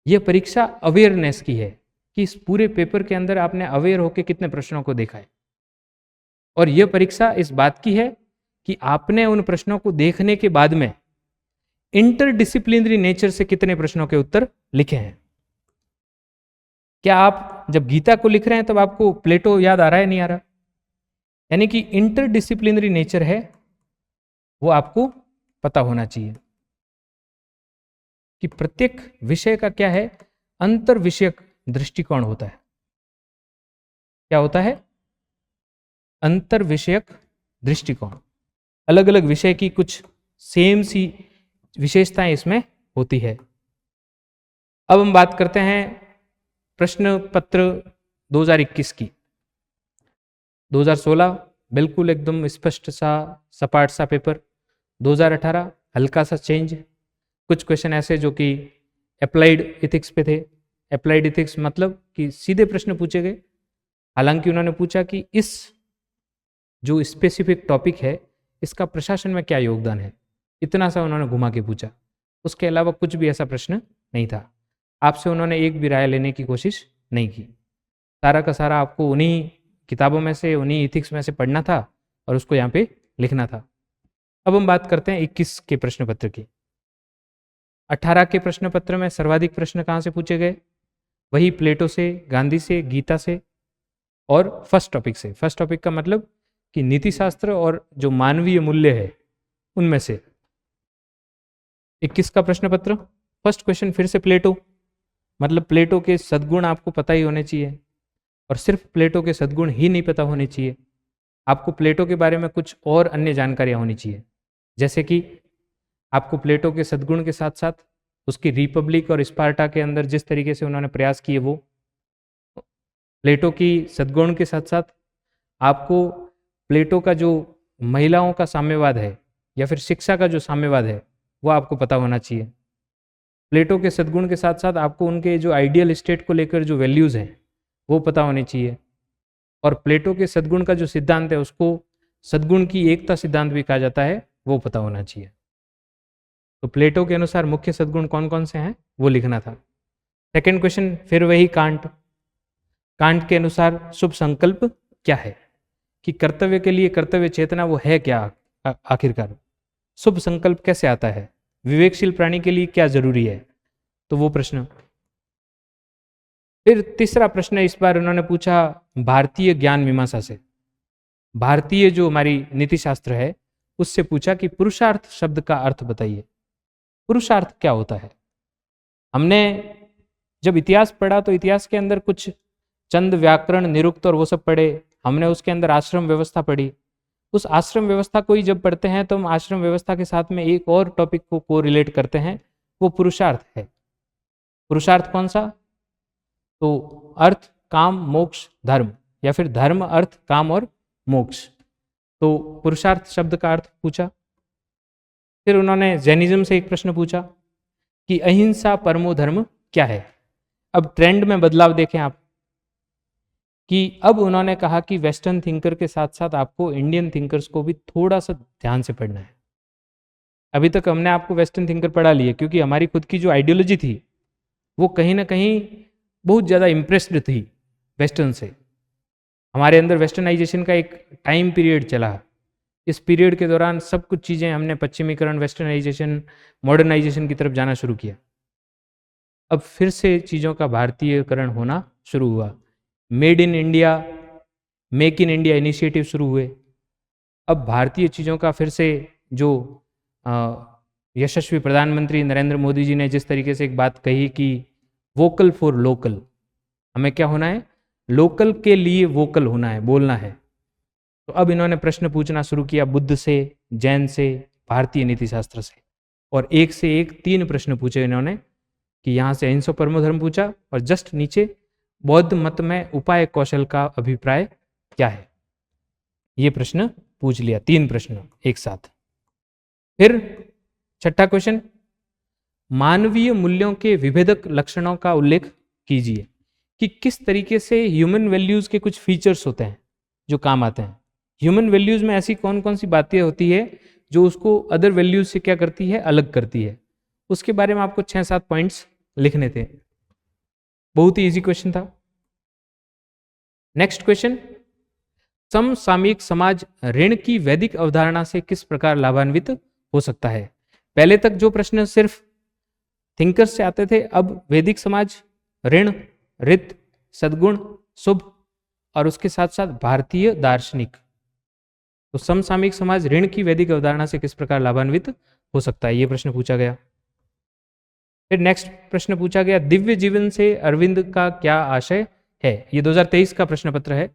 [SPEAKER 1] यह परीक्षा अवेयरनेस की है कि इस पूरे पेपर के अंदर आपने अवेयर होकर कितने प्रश्नों को देखा है। और यह परीक्षा इस बात की है कि आपने उन प्रश्नों को देखने के बाद में इंटरडिसिप्लिनरी नेचर से कितने प्रश्नों के उत्तर लिखे हैं। क्या आप जब गीता को लिख रहे हैं तब आपको प्लेटो याद आ रहा है, नहीं आ रहा? यानी कि इंटरडिसिप्लिनरी नेचर है, वो आपको पता होना चाहिए कि प्रत्येक विषय का क्या है, अंतर विषयक दृष्टिकोण होता है। क्या होता है? अंतर विषयक दृष्टिकोण। अलग अलग विषय की कुछ सेम सी विशेषताएं इसमें होती है। अब हम बात करते हैं प्रश्न पत्र 2021 की। 2016 बिल्कुल एकदम स्पष्ट सा सपाट सा पेपर। 2018 हल्का सा चेंज, कुछ क्वेश्चन ऐसे जो कि अप्लाइड इथिक्स पे थे। अप्लाइड इथिक्स मतलब कि सीधे प्रश्न पूछे गए, हालांकि उन्होंने पूछा कि इस जो स्पेसिफिक टॉपिक है इसका प्रशासन में क्या योगदान है, इतना सा उन्होंने घुमा के पूछा। उसके अलावा कुछ भी ऐसा प्रश्न नहीं था। आपसे उन्होंने एक भी राय लेने की कोशिश नहीं की। सारा का सारा आपको उन्हीं किताबों में से, उन्हीं इथिक्स में से पढ़ना था और उसको यहाँ पे लिखना था। अब हम बात करते हैं 21 के प्रश्न पत्र की। 18 के प्रश्न पत्र में सर्वाधिक प्रश्न कहाँ से पूछे गए? वही प्लेटो से, गांधी से, गीता से और फर्स्ट टॉपिक से। फर्स्ट टॉपिक का मतलब कि नीति शास्त्र और जो मानवीय मूल्य है उनमें से। 21 का प्रश्न पत्र फर्स्ट क्वेश्चन फिर से प्लेटो, मतलब प्लेटो के सद्गुण आपको पता ही होने चाहिए। और सिर्फ प्लेटो के सद्गुण ही नहीं पता होने चाहिए, आपको प्लेटो के बारे में कुछ और अन्य जानकारियां होनी चाहिए। जैसे कि आपको प्लेटो के सद्गुण के साथ साथ उसकी रिपब्लिक और स्पार्टा के अंदर जिस तरीके से उन्होंने प्रयास किए, वो प्लेटो की सद्गुण के साथ साथ आपको प्लेटो का जो महिलाओं का साम्यवाद है या फिर शिक्षा का जो साम्यवाद है वो आपको पता होना चाहिए। प्लेटो के सद्गुण के साथ साथ आपको उनके जो आइडियल स्टेट को लेकर जो वैल्यूज हैं वो पता होने चाहिए। और प्लेटो के सद्गुण का जो सिद्धांत है उसको सद्गुण की एकता सिद्धांत भी कहा जाता है, वो पता होना चाहिए। तो प्लेटो के अनुसार मुख्य सद्गुण कौन कौन से हैं वो लिखना था। सेकंड क्वेश्चन फिर वही कांट। कांट के अनुसार शुभ संकल्प क्या है, कि कर्तव्य के लिए कर्तव्य चेतना वो है क्या आखिरकार, शुभ संकल्प कैसे आता है, विवेकशील प्राणी के लिए क्या जरूरी है, तो वो प्रश्न। फिर तीसरा प्रश्न इस बार उन्होंने पूछा भारतीय ज्ञान मीमांसा से, भारतीय जो हमारी नीति शास्त्र है उससे पूछा कि पुरुषार्थ शब्द का अर्थ बताइए। पुरुषार्थ क्या होता है? हमने जब इतिहास पढ़ा तो इतिहास के अंदर कुछ चंद व्याकरण, निरुक्त और वो सब पढ़े। हमने उसके अंदर आश्रम व्यवस्था पढ़ी। उस आश्रम व्यवस्था को ही जब पढ़ते हैं तो हम आश्रम व्यवस्था के साथ में एक और टॉपिक को कोरिलेट करते हैं, वो पुरुषार्थ है। पुरुषार्थ कौन सा? तो अर्थ, काम, मोक्ष, धर्म, या फिर धर्म, अर्थ, काम और मोक्ष। तो पुरुषार्थ शब्द का अर्थ पूछा। फिर उन्होंने जैनिज्म से एक प्रश्न पूछा कि अहिंसा परमो धर्म क्या है। अब ट्रेंड में बदलाव देखें आप, कि अब उन्होंने कहा कि वेस्टर्न थिंकर के साथ साथ आपको इंडियन थिंकर्स को भी थोड़ा सा ध्यान से पढ़ना है। अभी तक हमने आपको वेस्टर्न थिंकर पढ़ा लिए क्योंकि हमारी खुद की जो आइडियोलॉजी थी वो कहीं ना कहीं बहुत ज़्यादा इम्प्रेस्ड थी वेस्टर्न से। हमारे अंदर वेस्टर्नाइजेशन का एक टाइम पीरियड चला। इस पीरियड के दौरान सब कुछ चीज़ें हमने पश्चिमीकरण, वेस्टर्नाइजेशन, मॉडर्नाइजेशन की तरफ जाना शुरू किया। अब फिर से चीज़ों का भारतीयकरण होना शुरू हुआ। Made in India, make in India initiative शुरू हुए। अब भारतीय चीज़ों का फिर से जो यशस्वी प्रधानमंत्री नरेंद्र मोदी जी ने जिस तरीके से एक बात कही कि वोकल फॉर लोकल, हमें क्या होना है? लोकल के लिए वोकल होना है, बोलना है। तो अब इन्होंने प्रश्न पूछना शुरू किया बुद्ध से, जैन से, भारतीय नीति शास्त्र से, और एक से एक 3 प्रश्न पूछे इन्होंने। कि यहाँ से अहिंसा परमो धर्म पूछा और जस्ट नीचे बौद्ध मत में उपाय कौशल का अभिप्राय क्या है, ये प्रश्न पूछ लिया। 3 प्रश्न एक साथ। फिर छठा क्वेश्चन, मानवीय मूल्यों के विभेदक लक्षणों का उल्लेख कीजिए, कि किस तरीके से ह्यूमन वैल्यूज के कुछ फीचर्स होते हैं जो काम आते हैं। ह्यूमन वैल्यूज में ऐसी कौन कौन सी बातें होती है जो उसको अदर वैल्यूज से क्या करती है? अलग करती है। उसके बारे में आपको 6-7 पॉइंट्स लिखने थे। बहुत ही इजी क्वेश्चन था। नेक्स्ट क्वेश्चन, समसामयिक समाज ऋण की वैदिक अवधारणा से किस प्रकार लाभान्वित हो सकता है? पहले तक जो प्रश्न सिर्फ थिंकर्स से आते थे, अब वैदिक समाज ऋण, रित, सद्गुण, शुभ और उसके साथ साथ भारतीय दार्शनिक। तो समसामयिक समाज ऋण की वैदिक अवधारणा से किस प्रकार लाभान्वित हो सकता है, यह प्रश्न पूछा गया। फिर नेक्स्ट प्रश्न पूछा गया, दिव्य जीवन से अरविंद का क्या आशय है? ये 2023 का प्रश्न पत्र है।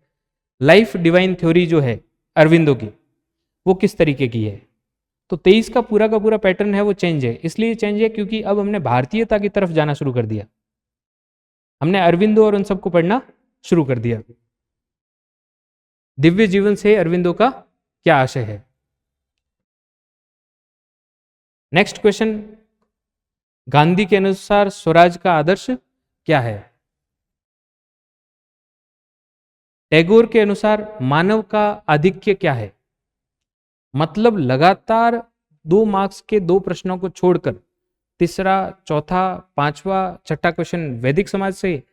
[SPEAKER 1] लाइफ डिवाइन थ्योरी जो है अरविंदो की, वो किस तरीके की है? तो 23 का पूरा पैटर्न है वो चेंज है। इसलिए चेंज है क्योंकि अब हमने भारतीयता की तरफ जाना शुरू कर दिया, हमने अरविंदो और उन सबको पढ़ना शुरू कर दिया। दिव्य जीवन से अरविंदो का क्या आशय है? नेक्स्ट क्वेश्चन, गांधी के अनुसार स्वराज का आदर्श क्या है? टैगोर के अनुसार मानव का आधिक्य क्या है? मतलब लगातार 2 मार्क्स के 2 प्रश्नों को छोड़कर तीसरा, चौथा, पांचवा, छठा क्वेश्चन वैदिक समाज से,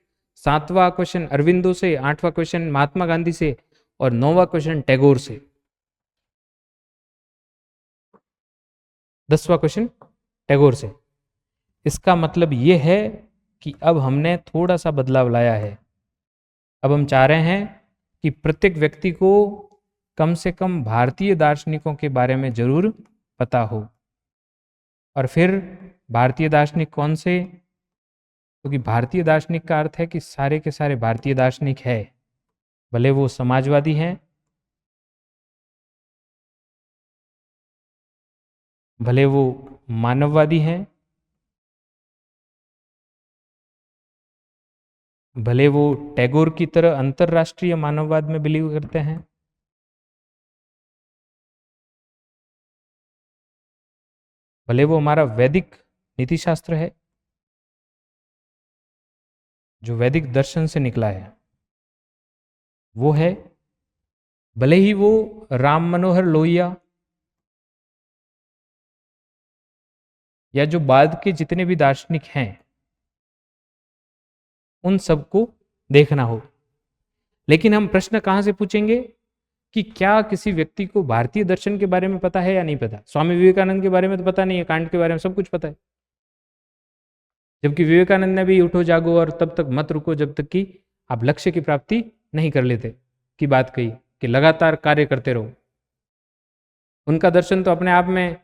[SPEAKER 1] 7वां क्वेश्चन अरविंदो से, 8वां क्वेश्चन महात्मा गांधी से और 9वां क्वेश्चन टैगोर से, 10वां क्वेश्चन टैगोर से। इसका मतलब यह है कि अब हमने थोड़ा सा बदलाव लाया है। अब हम चाह रहे हैं कि प्रत्येक व्यक्ति को कम से कम भारतीय दार्शनिकों के बारे में जरूर पता हो। और फिर भारतीय दार्शनिक कौन से? क्योंकि भारतीय दार्शनिक का अर्थ है कि सारे के सारे भारतीय दार्शनिक है, भले वो समाजवादी हैं, भले वो मानववादी हैं, भले वो टैगोर की तरह अंतरराष्ट्रीय मानववाद में बिलीव करते हैं, भले वो हमारा वैदिक नीतिशास्त्र है जो वैदिक दर्शन से निकला है वो है, भले ही वो राम मनोहर लोहिया या जो बाद के जितने भी दार्शनिक हैं उन सबको देखना हो। लेकिन हम प्रश्न कहां से पूछेंगे कि क्या किसी व्यक्ति को भारतीय दर्शन के बारे में पता है या नहीं पता? स्वामी विवेकानंद के बारे में तो पता नहीं है, कांट के बारे में सब कुछ पता है, जबकि विवेकानंद ने भी उठो जागो और तब तक मत रुको जब तक कि आप लक्ष्य की प्राप्ति नहीं कर लेते की बात कही कि लगातार कार्य करते रहो। उनका दर्शन तो अपने आप में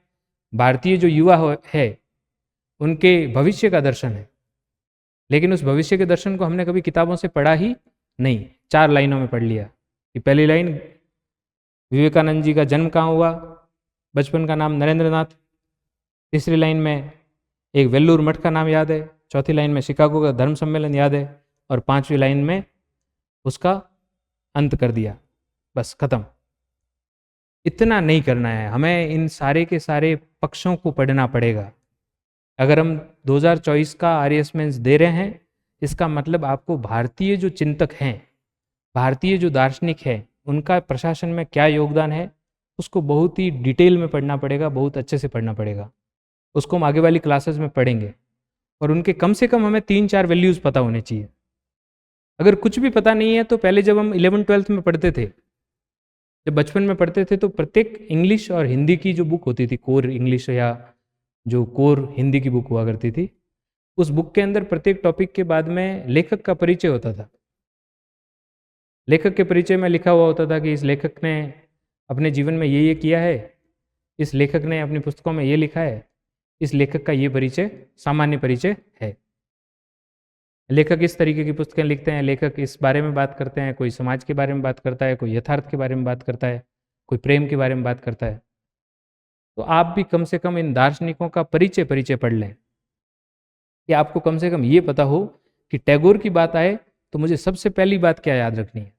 [SPEAKER 1] भारतीय जो युवा है उनके भविष्य का दर्शन है, लेकिन उस भविष्य के दर्शन को हमने कभी किताबों से पढ़ा ही नहीं। 4 लाइनों में पढ़ लिया कि पहली लाइन विवेकानंद जी का जन्म कहाँ हुआ, बचपन का नाम नरेंद्र नाथ, तीसरी लाइन में एक वेल्लूर मठ का नाम याद है, चौथी लाइन में शिकागो का धर्म सम्मेलन याद है और 5वीं लाइन में उसका अंत कर दिया, बस खत्म। इतना नहीं करना है, हमें इन सारे के सारे पक्षों को पढ़ना पड़ेगा। अगर हम 2024 का आर्यस मेंस दे रहे हैं, इसका मतलब आपको भारतीय जो चिंतक हैं, भारतीय जो दार्शनिक है, उनका प्रशासन में क्या योगदान है उसको बहुत ही डिटेल में पढ़ना पड़ेगा, बहुत अच्छे से पढ़ना पड़ेगा। उसको हम आगे वाली क्लासेस में पढ़ेंगे और उनके कम से कम हमें 3-4 वैल्यूज़ पता होने चाहिए। अगर कुछ भी पता नहीं है तो पहले जब हम 11th-12th में पढ़ते थे, जब बचपन में पढ़ते थे, तो प्रत्येक इंग्लिश और हिंदी की जो बुक होती थी, कोर इंग्लिश या जो कोर हिंदी की बुक हुआ करती थी, उस बुक के अंदर प्रत्येक टॉपिक के बाद में लेखक का परिचय होता था। लेखक के परिचय में लिखा हुआ होता था कि इस लेखक ने अपने जीवन में ये किया है, इस लेखक ने अपनी पुस्तकों में ये लिखा है, इस लेखक का ये परिचय सामान्य परिचय है। लेखक इस तरीके की पुस्तकें लिखते हैं, लेखक इस बारे में बात करते हैं, कोई समाज के बारे में बात करता है, कोई यथार्थ के बारे में बात करता है, कोई प्रेम के बारे में बात करता है। तो आप भी कम से कम इन दार्शनिकों का परिचय पढ़ लें कि आपको कम से कम ये पता हो कि टैगोर की बात आए तो मुझे सबसे पहली बात क्या याद रखनी है।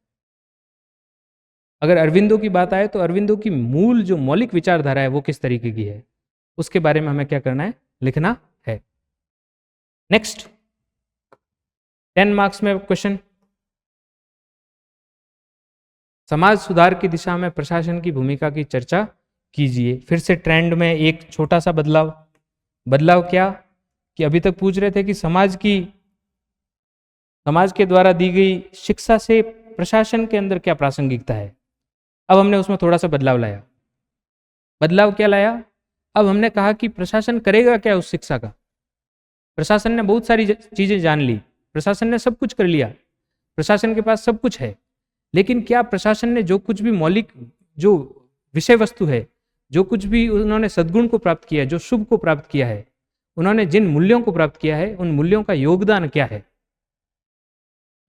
[SPEAKER 1] अगर अरविंदो की बात आए तो अरविंदो की मूल जो मौलिक विचारधारा है वो किस तरीके की है, उसके बारे में हमें क्या करना है, लिखना है। नेक्स्ट 10 मार्क्स में क्वेश्चन, समाज सुधार की दिशा में प्रशासन की भूमिका की चर्चा कीजिए। फिर से ट्रेंड में एक छोटा सा बदलाव क्या कि अभी तक पूछ रहे थे कि समाज के द्वारा दी गई शिक्षा से प्रशासन के अंदर क्या प्रासंगिकता है। अब हमने उसमें थोड़ा सा बदलाव लाया। बदलाव क्या लाया? अब हमने कहा कि प्रशासन करेगा क्या उस शिक्षा का। प्रशासन ने बहुत सारी चीजें जान ली, प्रशासन ने सब कुछ कर लिया, प्रशासन के पास सब कुछ है, लेकिन क्या प्रशासन ने जो कुछ भी मौलिक जो विषय वस्तु है, जो कुछ भी उन्होंने सद्गुण को प्राप्त किया है, जो शुभ को प्राप्त किया है, उन्होंने जिन मूल्यों को प्राप्त किया है, उन मूल्यों का योगदान क्या है?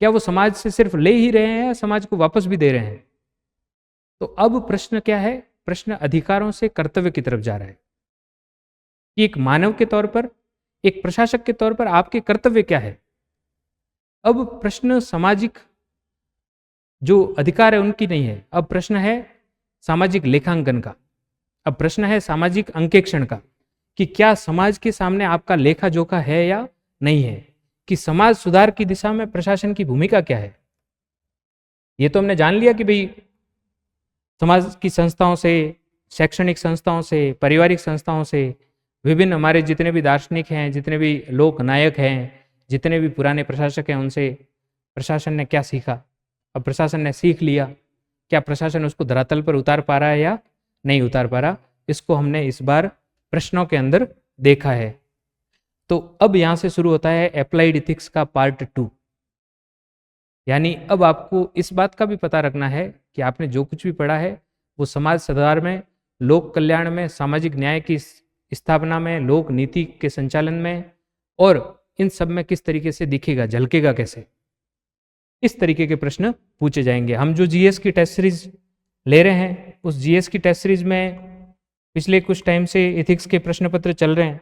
[SPEAKER 1] क्या वो समाज से सिर्फ ले ही रहे हैं या समाज को वापस भी दे रहे हैं? तो अब प्रश्न क्या है? प्रश्न अधिकारों से कर्तव्य की तरफ जा रहा है कि एक मानव के तौर पर, एक प्रशासक के तौर पर आपके कर्तव्य क्या है। अब प्रश्न सामाजिक जो अधिकार है उनकी नहीं है, अब प्रश्न है सामाजिक लेखांकन का, अब प्रश्न है सामाजिक अंकेक्षण का, कि क्या समाज के सामने आपका लेखा जोखा है या नहीं है, कि समाज सुधार की दिशा में प्रशासन की भूमिका क्या है। ये तो हमने जान लिया कि भाई समाज की संस्थाओं से, शैक्षणिक संस्थाओं से, पारिवारिक संस्थाओं से, विभिन्न हमारे जितने भी दार्शनिक हैं, जितने भी लोक नायक हैं, जितने भी पुराने प्रशासक हैं, उनसे प्रशासन ने क्या सीखा। अब प्रशासन ने सीख लिया, क्या प्रशासन उसको धरातल पर उतार पा रहा है या नहीं उतार पा रहा, इसको हमने इस बार प्रश्नों के अंदर देखा है। तो अब यहां से शुरू होता है अप्लाइड इथिक्स का पार्ट 2। यानी अब आपको इस बात का भी पता रखना है कि आपने जो कुछ भी पढ़ा है वो समाज सुधार में, लोक कल्याण में, सामाजिक न्याय की स्थापना में, लोक नीति के संचालन में, और इन सब में किस तरीके से दिखेगा, झलकेगा कैसे, इस तरीके के प्रश्न पूछे जाएंगे। हम जो जीएस की टेस्ट सीरीज ले रहे हैं, उस जीएस की टेस्ट सीरीज में पिछले कुछ टाइम से इथिक्स के प्रश्न पत्र चल रहे हैं।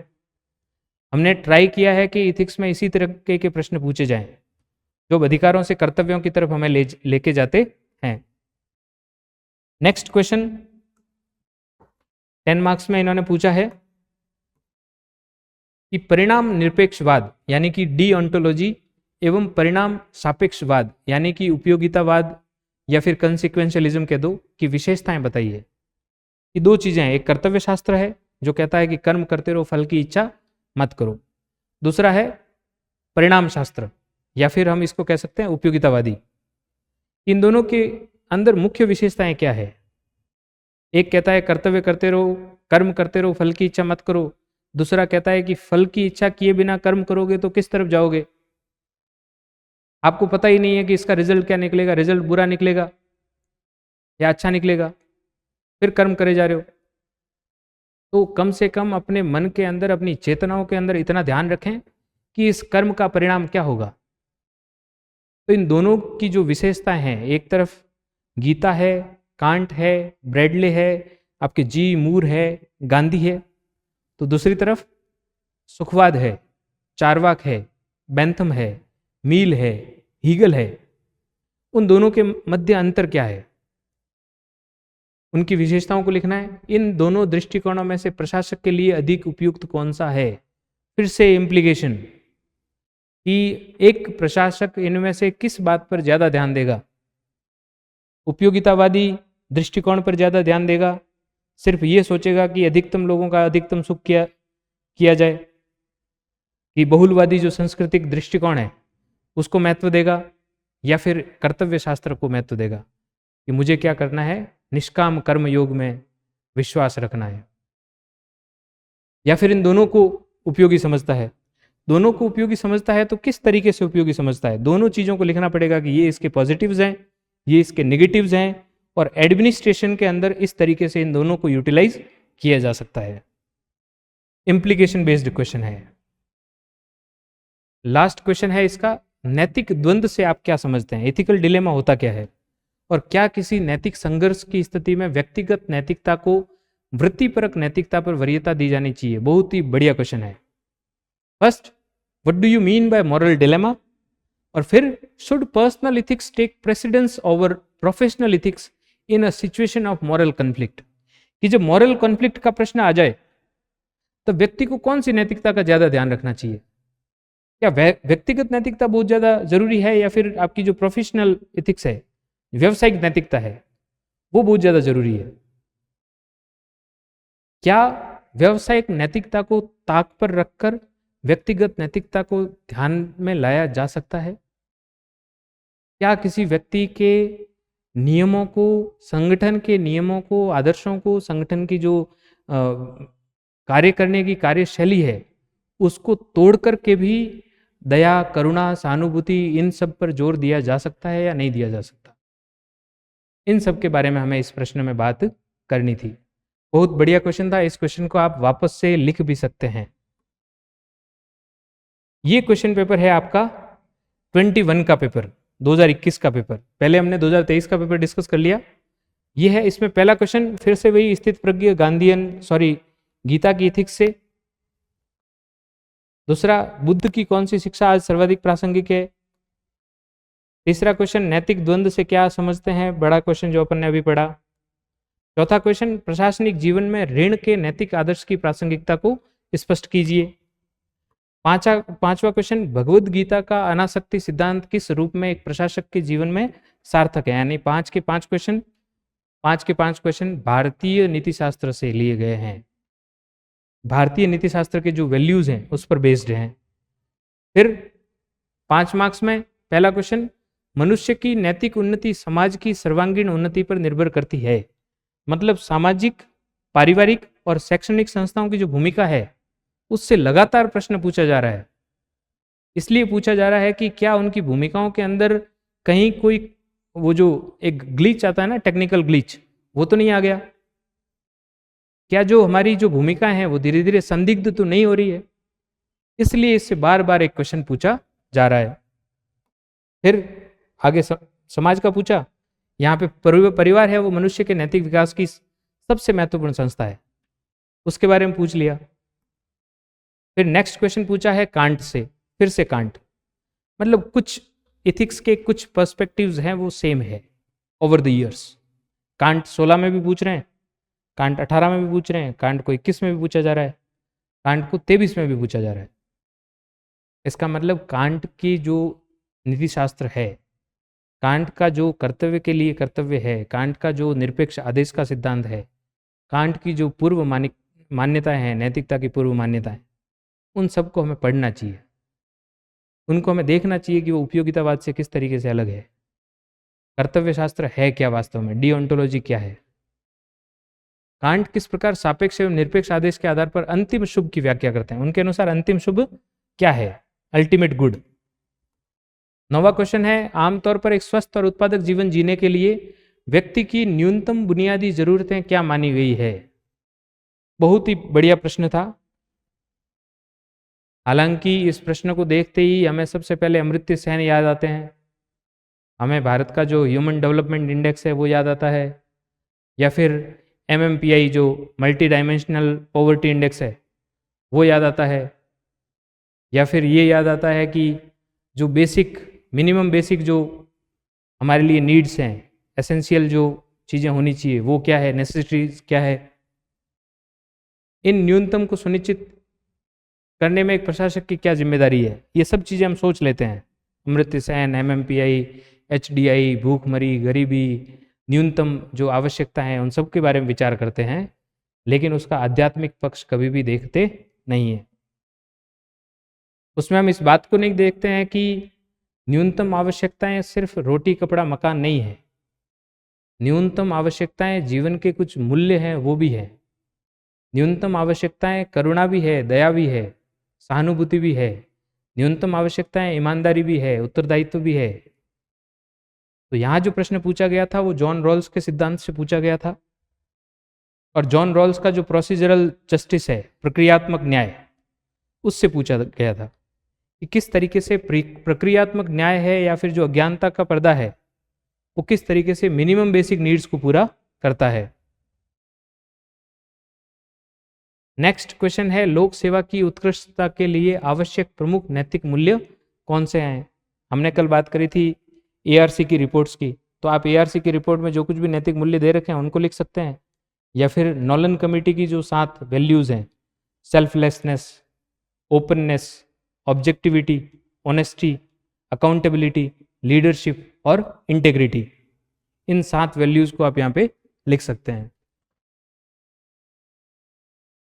[SPEAKER 1] हमने ट्राई किया है कि इथिक्स में इसी तरह के प्रश्न पूछे जाएं जो अधिकारों से कर्तव्यों की तरफ हमें लेके जाते हैं। नेक्स्ट क्वेश्चन 10 मार्क्स में इन्होंने पूछा है कि परिणाम निरपेक्षवाद यानी कि डीओंटोलॉजी एवं परिणाम सापेक्षवाद यानी कि उपयोगितावाद या फिर कंसिक्वेंशियलिज्म के दो की विशेषताएं बताइए। ये दो चीजें हैं, एक कर्तव्य शास्त्र है जो कहता है कि कर्म करते रहो, फल की इच्छा मत करो। दूसरा है परिणाम शास्त्र या फिर हम इसको कह सकते हैं उपयोगितावादी। इन दोनों के अंदर मुख्य विशेषताएं क्या है? एक कहता है कर्तव्य करते रहो, कर्म करते रहो, फल की इच्छा मत करो। दूसरा कहता है कि फल की इच्छा किए बिना कर्म करोगे तो किस तरफ जाओगे, आपको पता ही नहीं है कि इसका रिजल्ट क्या निकलेगा, रिजल्ट बुरा निकलेगा या अच्छा निकलेगा, फिर कर्म करे जा रहे हो। तो कम से कम अपने मन के अंदर, अपनी चेतनाओं के अंदर इतना ध्यान रखें कि इस कर्म का परिणाम क्या होगा। तो इन दोनों की जो विशेषताएं हैं, एक तरफ गीता है, कांट है, ब्रैडले है, आपके जी मूर है, गांधी है, तो दूसरी तरफ सुखवाद है, चारवाक है, बेंथम है, मील है, हीगल है। उन दोनों के मध्य अंतर क्या है, उनकी विशेषताओं को लिखना है। इन दोनों दृष्टिकोणों में से प्रशासक के लिए अधिक उपयुक्त कौन सा है। फिर से इम्प्लीकेशन कि एक प्रशासक इनमें से किस बात पर ज्यादा ध्यान देगा। उपयोगितावादी दृष्टिकोण पर ज्यादा ध्यान देगा, सिर्फ ये सोचेगा कि अधिकतम लोगों का अधिकतम सुख किया जाए, कि बहुलवादी जो सांस्कृतिक दृष्टिकोण है उसको महत्व देगा, या फिर कर्तव्य शास्त्र को महत्व देगा कि मुझे क्या करना है, निष्काम कर्म योग में विश्वास रखना है, या फिर इन दोनों को उपयोगी समझता है। दोनों को उपयोगी समझता है तो किस तरीके से उपयोगी समझता है, दोनों चीजों को लिखना पड़ेगा कि ये इसके पॉजिटिव्स हैं, ये इसके नेगेटिव्स हैं, और एडमिनिस्ट्रेशन के अंदर इस तरीके से इन दोनों को यूटिलाइज किया जा सकता है। इंप्लीकेशन बेस्ड क्वेश्चन है। लास्ट क्वेश्चन है इसका, नैतिक द्वंद्व से आप क्या समझते हैं, एथिकल डिलेमा होता क्या है, और क्या किसी नैतिक संघर्ष की स्थिति में व्यक्तिगत नैतिकता को वृत्तिपरक नैतिकता पर वरीयता दी जानी चाहिए। बहुत ही बढ़िया क्वेश्चन है। First, what do you mean by moral dilemma, और फिर should personal ethics take precedence over professional ethics in a situation of moral conflict, कि जब मॉरल कॉन्फ्लिक्ट का प्रश्न आ जाए तो व्यक्ति को कौन सी नैतिकता का ज्यादा ध्यान रखना चाहिए। क्या व्यक्तिगत नैतिकता बहुत ज्यादा जरूरी है, या फिर आपकी जो प्रोफेशनल इथिक्स है, व्यावसायिक नैतिकता है, वो बहुत ज्यादा जरूरी है। क्या व्यावसायिक नैतिकता को ताक पर रखकर व्यक्तिगत नैतिकता को ध्यान में लाया जा सकता है। क्या किसी व्यक्ति के नियमों को, संगठन के नियमों को, आदर्शों को, संगठन की जो कार्य करने की कार्यशैली है उसको तोड़ करके भी दया, करुणा, सहानुभूति, इन सब पर जोर दिया जा सकता है या नहीं दिया जा सकता? इन सब के बारे में हमें इस प्रश्न में बात करनी थी। बहुत बढ़िया क्वेश्चन था। इस क्वेश्चन को आप वापस से लिख भी सकते हैं। ये क्वेश्चन पेपर है आपका 21 का पेपर, 2021 का पेपर। पहले हमने 2023 का पेपर डिस्कस कर लिया। ये है, इसमें पहला क्वेश्चन फिर से वही स्थित प्रज्ञ गीता की इथिक्स से। दूसरा, बुद्ध की कौन सी शिक्षा आज सर्वाधिक प्रासंगिक है? तीसरा क्वेश्चन, नैतिक द्वंद्व से क्या समझते हैं? बड़ा क्वेश्चन जो अपन ने अभी पढ़ा। चौथा क्वेश्चन, प्रशासनिक जीवन में ऋण के नैतिक आदर्श की प्रासंगिकता को स्पष्ट कीजिए। पांचवा क्वेश्चन, भगवद गीता का अनासक्ति सिद्धांत किस रूप में एक प्रशासक के जीवन में सार्थक है? यानी 5 के 5 क्वेश्चन भारतीय नीति शास्त्र से लिए गए हैं। भारतीय नीति शास्त्र के जो वैल्यूज हैं उस पर बेस्ड हैं। फिर 5 मार्क्स में पहला क्वेश्चन, मनुष्य की नैतिक उन्नति समाज की सर्वांगीण उन्नति पर निर्भर करती है। मतलब सामाजिक, पारिवारिक और शैक्षणिक संस्थाओं की जो भूमिका है उससे लगातार प्रश्न पूछा जा रहा है। इसलिए पूछा जा रहा है कि क्या उनकी भूमिकाओं के अंदर कहीं कोई वो जो एक ग्लिच आता है ना, टेक्निकल ग्लिच, वो तो नहीं आ गया? क्या जो हमारी जो भूमिका है वो धीरे धीरे संदिग्ध तो नहीं हो रही है? इसलिए इससे बार बार एक क्वेश्चन पूछा जा रहा है। फिर आगे समाज का पूछा। यहाँ पे परिवार है वो मनुष्य के नैतिक विकास की सबसे महत्वपूर्ण संस्था है, उसके बारे में पूछ लिया। फिर नेक्स्ट क्वेश्चन पूछा है कांट से, फिर से कांट। मतलब कुछ इथिक्स के कुछ पर्सपेक्टिव्स हैं वो सेम है ओवर द ईयर्स। कांट 16 में भी पूछ रहे हैं, कांट 18 में भी पूछ रहे हैं, कांट को 21 में भी पूछा जा रहा है, कांट को 23 में भी पूछा जा रहा है। इसका मतलब कांट की जो नीति शास्त्र है, कांट का जो कर्तव्य के लिए कर्तव्य है, कांट का जो निरपेक्ष आदेश का सिद्धांत है, कांट की जो पूर्व मान्यताएं हैं, नैतिकता की पूर्व मान्यताएं, उन सबको हमें पढ़ना चाहिए। उनको हमें देखना चाहिए कि वो उपयोगितावाद से किस तरीके से अलग है। कर्तव्य शास्त्र है क्या वास्तव में, डिओन्टोलॉजी क्या है, कांट किस प्रकार सापेक्ष एवं निरपेक्ष आदेश के आधार पर अंतिम शुभ की व्याख्या करते हैं। उनके अनुसार अंतिम शुभ क्या है, अल्टीमेट गुड। 9वां क्वेश्चन है, आमतौर पर एक स्वस्थ और उत्पादक जीवन जीने के लिए व्यक्ति की न्यूनतम बुनियादी जरूरतें क्या मानी गई है? बहुत ही बढ़िया प्रश्न था। हालांकि इस प्रश्न को देखते ही हमें सबसे पहले अमर्त्य सेन याद आते हैं, हमें भारत का जो ह्यूमन डेवलपमेंट इंडेक्स है वो याद आता है, या फिर MMPI जो मल्टी डायमेंशनल पॉवर्टी इंडेक्स है वो याद आता है, या फिर ये याद आता है कि जो मिनिमम बेसिक जो हमारे लिए नीड्स हैं, एसेंशियल जो चीज़ें होनी चाहिए वो क्या है, नेसेसिटीज क्या है। इन न्यूनतम को सुनिश्चित करने में एक प्रशासक की क्या जिम्मेदारी है, ये सब चीज़ें हम सोच लेते हैं। अमर्त्य सेन, MMPI, HDI, भूखमरी, गरीबी, न्यूनतम जो आवश्यकता है, उन सब के बारे में विचार करते हैं, लेकिन उसका आध्यात्मिक पक्ष कभी भी देखते नहीं है। उसमें हम इस बात को नहीं देखते हैं कि न्यूनतम आवश्यकताएं सिर्फ रोटी, कपड़ा, मकान नहीं है। न्यूनतम आवश्यकताएं जीवन के कुछ मूल्य हैं वो भी है। न्यूनतम आवश्यकताएं करुणा भी है, दया भी है, सहानुभूति भी है। न्यूनतम आवश्यकताएं ईमानदारी भी है, उत्तरदायित्व भी है। तो यहाँ जो प्रश्न पूछा गया था वो जॉन रॉल्स के सिद्धांत से पूछा गया था, और जॉन रॉल्स का जो प्रोसीजरल जस्टिस है, प्रक्रियात्मक न्याय, उससे पूछा गया था कि किस तरीके से प्रक्रियात्मक न्याय है या फिर जो अज्ञानता का पर्दा है वो किस तरीके से मिनिमम बेसिक नीड्स को पूरा करता है। नेक्स्ट क्वेश्चन है, लोक सेवा की उत्कृष्टता के लिए आवश्यक प्रमुख नैतिक मूल्य कौन से हैं? हमने कल बात करी थी ARC की रिपोर्ट्स की, तो आप ARC की रिपोर्ट में जो कुछ भी नैतिक मूल्य दे रखे हैं उनको लिख सकते हैं, या फिर नॉलन कमेटी की जो 7 वैल्यूज हैं, selflessness, openness, objectivity, honesty, accountability, leadership और इंटेग्रिटी, इन 7 वैल्यूज को आप यहाँ पे लिख सकते हैं।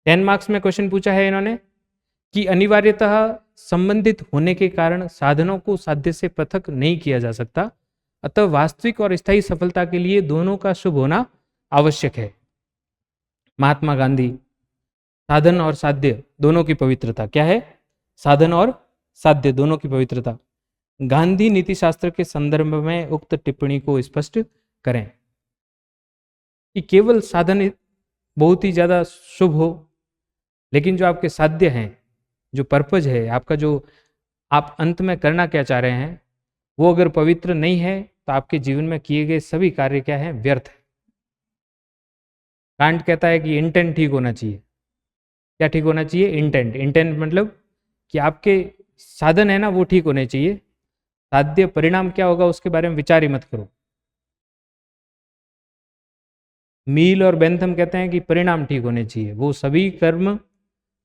[SPEAKER 1] 10 मार्क्स में क्वेश्चन पूछा है इन्होंने कि अनिवार्यतः संबंधित होने के कारण साधनों को साध्य से पृथक नहीं किया जा सकता, अतः वास्तविक और स्थायी सफलता के लिए दोनों का शुभ होना आवश्यक है। महात्मा गांधी, साधन और साध्य दोनों की पवित्रता। क्या है? साधन और साध्य दोनों की पवित्रता। गांधी नीति शास्त्र के संदर्भ में उक्त टिप्पणी को स्पष्ट करें कि केवल साधन बहुत ही ज्यादा शुभ हो, लेकिन जो आपके साध्य हैं, जो पर्पज है आपका, जो आप अंत में करना क्या चाह रहे हैं, वो अगर पवित्र नहीं है तो आपके जीवन में किए गए सभी कार्य क्या है? व्यर्थ है। कांट कहता है कि इंटेंट ठीक होना चाहिए। क्या ठीक होना चाहिए? इंटेंट। इंटेंट मतलब कि आपके साधन है ना, वो ठीक होने चाहिए। साध्य परिणाम क्या होगा उसके बारे में विचार ही मत करो। मील और बेंथम कहते हैं कि परिणाम ठीक होने चाहिए। वो सभी कर्म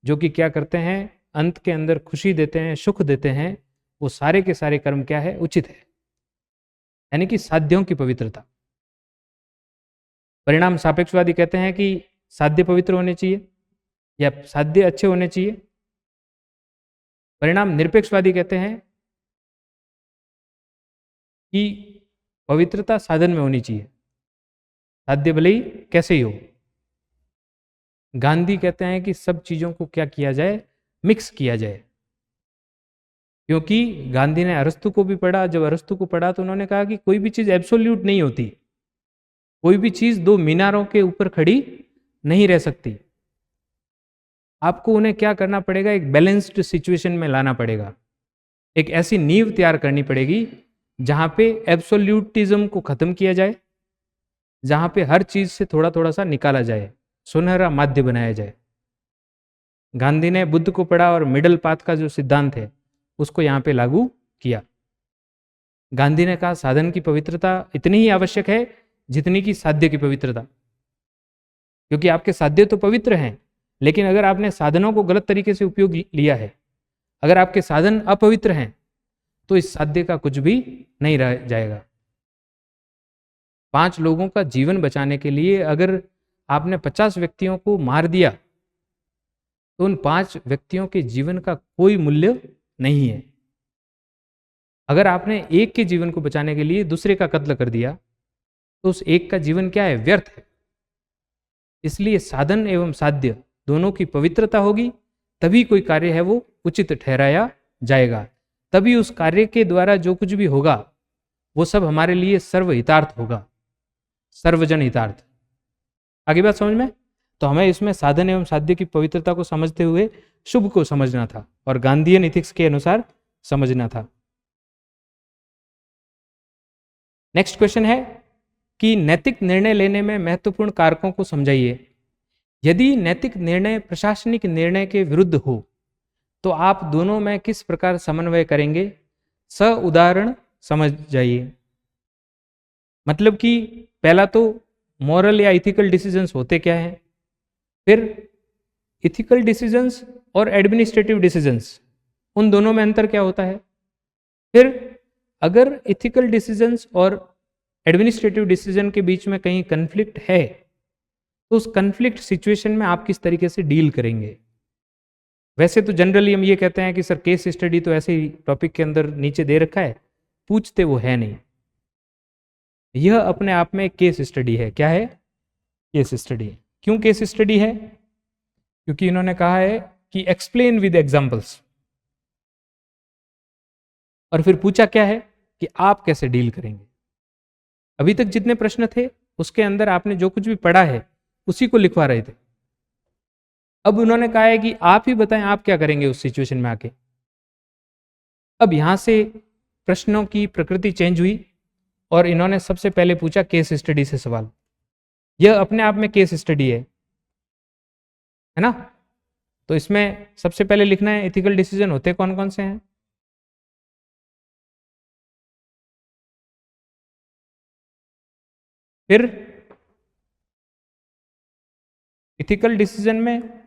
[SPEAKER 1] जो कि क्या करते हैं, अंत के अंदर खुशी देते हैं, सुख देते हैं, वो सारे के सारे कर्म क्या है? उचित है। यानी कि साध्यों की पवित्रता। परिणाम सापेक्षवादी कहते हैं कि साध्य पवित्र होने चाहिए या साध्य अच्छे होने चाहिए। परिणाम निरपेक्षवादी कहते हैं कि पवित्रता साधन में होनी चाहिए, साध्य भले ही कैसे ही हो। गांधी कहते हैं कि सब चीजों को क्या किया जाए? मिक्स किया जाए। क्योंकि गांधी ने अरस्तु को भी पढ़ा। जब अरस्तु को पढ़ा तो उन्होंने कहा कि कोई भी चीज एब्सोल्यूट नहीं होती, कोई भी चीज दो मीनारों के ऊपर खड़ी नहीं रह सकती। आपको उन्हें क्या करना पड़ेगा? एक बैलेंस्ड सिचुएशन में लाना पड़ेगा। एक ऐसी नींव तैयार करनी पड़ेगी जहां पे एब्सोल्यूटिज्म को खत्म किया जाए, जहां पे हर चीज से थोड़ा थोड़ा सा निकाला जाए, सुनहरा माध्य बनाया जाए। गांधी ने बुद्ध को पढ़ा और मिडल पाथ का जो सिद्धांत है उसको यहां पे लागू किया। गांधी ने कहा साधन की पवित्रता इतनी ही आवश्यक है जितनी की साध्य की पवित्रता। क्योंकि आपके साध्य तो पवित्र हैं, लेकिन अगर आपने साधनों को गलत तरीके से उपयोग लिया है, अगर आपके साधन अपवित्र हैं, तो इस साध्य का कुछ भी नहीं रह जाएगा। 5 लोगों का जीवन बचाने के लिए अगर आपने 50 व्यक्तियों को मार दिया तो उन 5 व्यक्तियों के जीवन का कोई मूल्य नहीं है। अगर आपने एक के जीवन को बचाने के लिए दूसरे का कत्ल कर दिया तो उस एक का जीवन क्या है? व्यर्थ है। इसलिए साधन एवं साध्य दोनों की पवित्रता होगी, तभी कोई कार्य है वो उचित ठहराया जाएगा। तभी उस कार्य के द्वारा जो कुछ भी होगा वो सब हमारे लिए सर्वहितार्थ होगा, सर्वजन हितार्थ। आगे बात समझ में? तो हमें इसमें साधन एवं साध्य की पवित्रता को समझते हुए शुभ को समझना था और गांधीयन इथिक्स के अनुसार समझना था। नेक्स्ट क्वेश्चन है कि नैतिक निर्णय लेने में महत्वपूर्ण कारकों को समझाइए। यदि नैतिक निर्णय प्रशासनिक निर्णय के विरुद्ध हो तो आप दोनों में किस प्रकार समन्वय करेंगे? उदाहरण समझ जाइए। मतलब कि पहला तो मॉरल या इथिकल डिसीजंस होते क्या हैं, फिर इथिकल डिसीजंस और एडमिनिस्ट्रेटिव डिसीजंस, उन दोनों में अंतर क्या होता है। फिर अगर इथिकल डिसीजंस और एडमिनिस्ट्रेटिव डिसीजन के बीच में कहीं कन्फ्लिक्ट है तो उस कन्फ्लिक्ट सिचुएशन में आप किस तरीके से डील करेंगे। वैसे तो जनरली हम ये कहते हैं कि सर केस स्टडी तो ऐसे ही टॉपिक के अंदर नीचे दे रखा है, पूछते वो है नहीं। यह अपने आप में एक केस स्टडी है। क्या है? Case study. क्यों केस स्टडी है? क्योंकि इन्होंने कहा है कि एक्सप्लेन विद एग्जांपल्स, और फिर पूछा क्या है कि आप कैसे डील करेंगे। अभी तक जितने प्रश्न थे उसके अंदर आपने जो कुछ भी पढ़ा है उसी को लिखवा रहे थे। अब उन्होंने कहा है कि आप ही बताएं आप क्या करेंगे उस सिचुएशन में आके। अब यहां से प्रश्नों की प्रकृति चेंज हुई और इन्होंने सबसे पहले पूछा केस स्टडी से सवाल। यह अपने आप में केस स्टडी है ना। तो इसमें सबसे पहले लिखना है एथिकल डिसीजन होते कौन कौन से हैं। फिर इथिकल डिसीजन में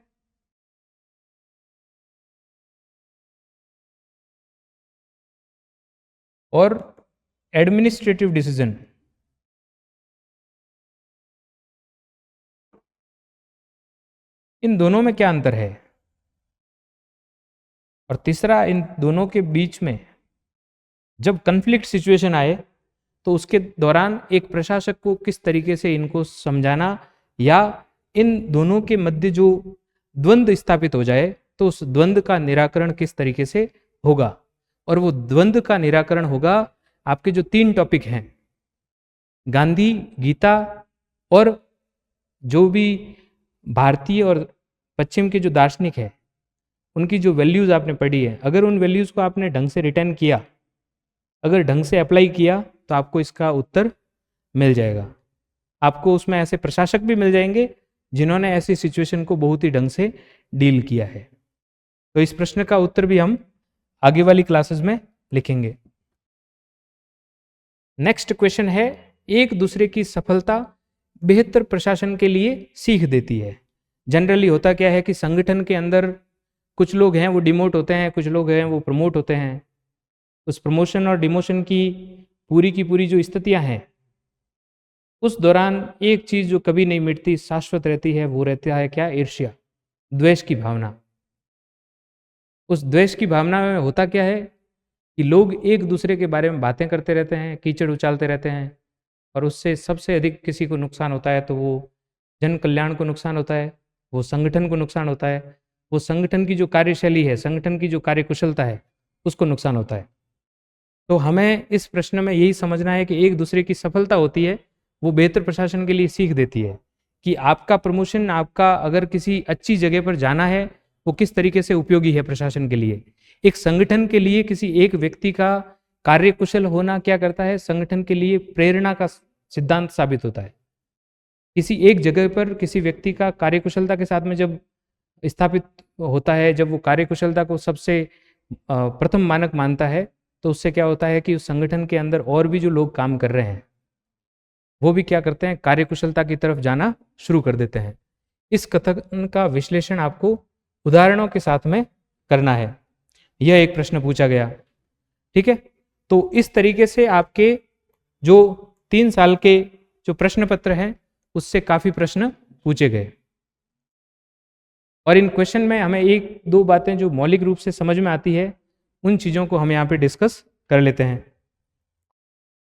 [SPEAKER 1] और एडमिनिस्ट्रेटिव डिसीजन, इन दोनों में क्या अंतर है। और तीसरा, इन दोनों के बीच में जब कन्फ्लिक्ट सिचुएशन आए तो उसके दौरान एक प्रशासक को किस तरीके से इनको समझाना या इन दोनों के मध्य जो द्वंद्व स्थापित हो जाए तो उस द्वंद्व का निराकरण किस तरीके से होगा। और वो द्वंद्व का निराकरण होगा आपके जो 3 टॉपिक हैं, गांधी, गीता और जो भी भारतीय और पश्चिम के जो दार्शनिक है उनकी जो वैल्यूज आपने पढ़ी है, अगर उन वैल्यूज को आपने ढंग से रिटर्न किया, अगर ढंग से अप्लाई किया तो आपको इसका उत्तर मिल जाएगा। आपको उसमें ऐसे प्रशासक भी मिल जाएंगे जिन्होंने ऐसी सिचुएशन को बहुत ही ढंग से डील किया है। तो इस प्रश्न का उत्तर भी हम आगे वाली क्लासेस में लिखेंगे। नेक्स्ट क्वेश्चन है, एक दूसरे की सफलता बेहतर प्रशासन के लिए सीख देती है। जनरली होता क्या है कि संगठन के अंदर कुछ लोग हैं वो डिमोट होते हैं, कुछ लोग हैं वो प्रमोट होते हैं। उस प्रमोशन और डिमोशन की पूरी जो स्थितियां हैं, उस दौरान एक चीज जो कभी नहीं मिटती, शाश्वत रहती है, वो रहता है क्या? ईर्ष्या, द्वेष की भावना। उस द्वेष की भावना में होता क्या है कि लोग एक दूसरे के बारे में बातें करते रहते हैं, कीचड़ उछालते रहते हैं, और उससे सबसे अधिक किसी को नुकसान होता है तो वो जन कल्याण को नुकसान होता है, वो संगठन को नुकसान होता है, वो संगठन की जो कार्यशैली है, संगठन की जो कार्यकुशलता है, उसको नुकसान होता है। तो हमें इस प्रश्न में यही समझना है कि एक दूसरे की सफलता होती है वो बेहतर प्रशासन के लिए सीख देती है कि आपका प्रमोशन, आपका अगर किसी अच्छी जगह पर जाना है, वो किस तरीके से उपयोगी है प्रशासन के लिए। एक संगठन के लिए किसी एक व्यक्ति का कार्यकुशल होना क्या करता है? संगठन के लिए प्रेरणा का सिद्धांत साबित होता है। किसी एक जगह पर किसी व्यक्ति का कार्यकुशलता के साथ में जब स्थापित होता है, जब वो कार्यकुशलता को सबसे प्रथम मानक मानता है, तो उससे क्या होता है कि उस संगठन के अंदर और भी जो लोग काम कर रहे हैं वो भी क्या करते हैं? कार्यकुशलता की तरफ जाना शुरू कर देते हैं। इस कथन का विश्लेषण आपको उदाहरणों के साथ में करना है। यह एक प्रश्न पूछा गया, ठीक है। तो इस तरीके से आपके जो 3 साल के जो प्रश्न पत्र हैं उससे काफी प्रश्न पूछे गए, और इन क्वेश्चन में हमें 1-2 बातें जो मौलिक रूप से समझ में आती है उन चीजों को हम यहाँ पे डिस्कस कर लेते हैं।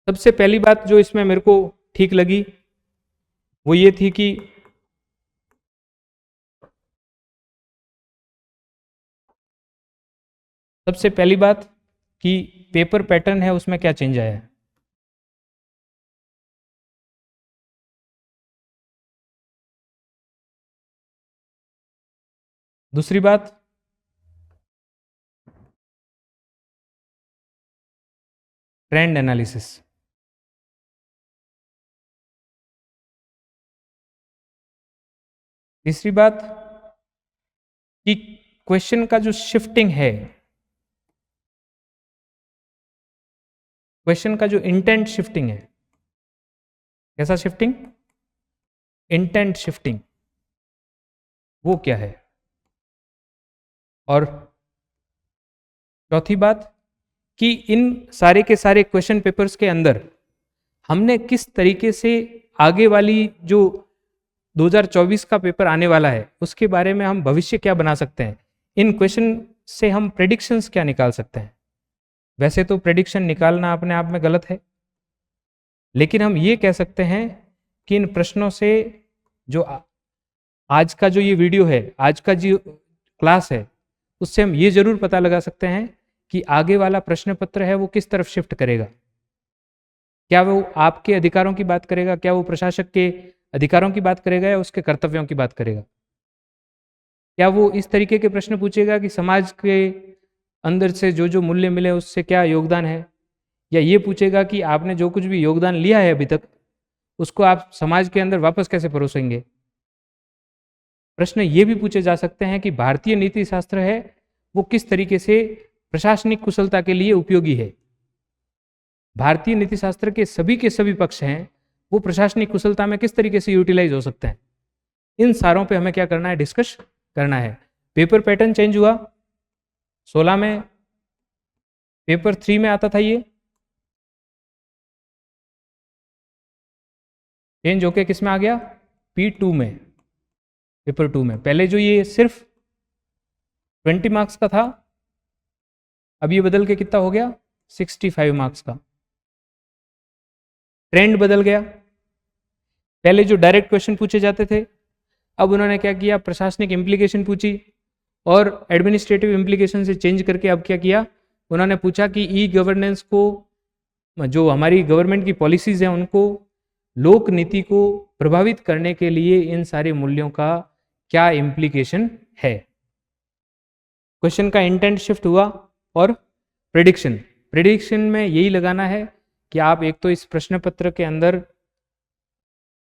[SPEAKER 1] सबसे पहली बात जो इसमें मेरे को ठीक लगी वो ये थी कि सबसे पहली बात कि पेपर पैटर्न है उसमें क्या चेंज आया है। दूसरी बात, ट्रेंड एनालिसिस। तीसरी बात कि क्वेश्चन का जो शिफ्टिंग है, क्वेश्चन का जो इंटेंट शिफ्टिंग है, कैसा शिफ्टिंग? इंटेंट शिफ्टिंग, वो क्या है। और चौथी बात कि इन सारे के सारे क्वेश्चन पेपर्स के अंदर हमने किस तरीके से आगे वाली जो 2024 का पेपर आने वाला है उसके बारे में हम भविष्य क्या बना सकते हैं, इन क्वेश्चन से हम प्रेडिक्शंस क्या निकाल सकते हैं। वैसे तो प्रेडिक्शन निकालना अपने आप में गलत है, लेकिन हम ये कह सकते हैं कि इन प्रश्नों से जो आज का जो ये वीडियो है, आज का जो क्लास है, उससे हम ये जरूर पता लगा सकते हैं कि आगे वाला प्रश्न पत्र है वो किस तरफ शिफ्ट करेगा। क्या वो आपके अधिकारों की बात करेगा, क्या वो प्रशासक के अधिकारों की बात करेगा, या उसके कर्तव्यों की बात करेगा। क्या वो इस तरीके के प्रश्न पूछेगा कि समाज के अंदर से जो जो मूल्य मिले उससे क्या योगदान है, या ये पूछेगा कि आपने जो कुछ भी योगदान लिया है अभी तक उसको आप समाज के अंदर वापस कैसे परोसेंगे। प्रश्न ये भी पूछे जा सकते हैं कि भारतीय नीति शास्त्र है वो किस तरीके से प्रशासनिक कुशलता के लिए उपयोगी है। भारतीय नीति शास्त्र के सभी पक्ष हैं वो प्रशासनिक कुशलता में किस तरीके से यूटिलाइज हो सकते हैं। इन सारों पे हमें क्या करना है? डिस्कस करना है। पेपर पैटर्न चेंज हुआ, 16 में पेपर 3 में आता था, ये चेंज होके किस में आ गया? P2 में, पेपर 2 में। पहले जो ये सिर्फ 20 मार्क्स का था, अब ये बदल के कितना हो गया? 65 मार्क्स का। ट्रेंड बदल गया। पहले जो डायरेक्ट क्वेश्चन पूछे जाते थे, अब उन्होंने क्या किया, प्रशासनिक इम्प्लीकेशन पूछी, और एडमिनिस्ट्रेटिव इम्प्लीकेशन से चेंज करके अब क्या किया, उन्होंने पूछा कि ई गवर्नेंस को, जो हमारी गवर्नमेंट की पॉलिसीज हैं उनको, लोक नीति को प्रभावित करने के लिए इन सारे मूल्यों का क्या इम्प्लीकेशन है। क्वेश्चन का इंटेंट शिफ्ट हुआ। और प्रेडिक्शन में यही लगाना है कि आप एक तो इस प्रश्न पत्र के अंदर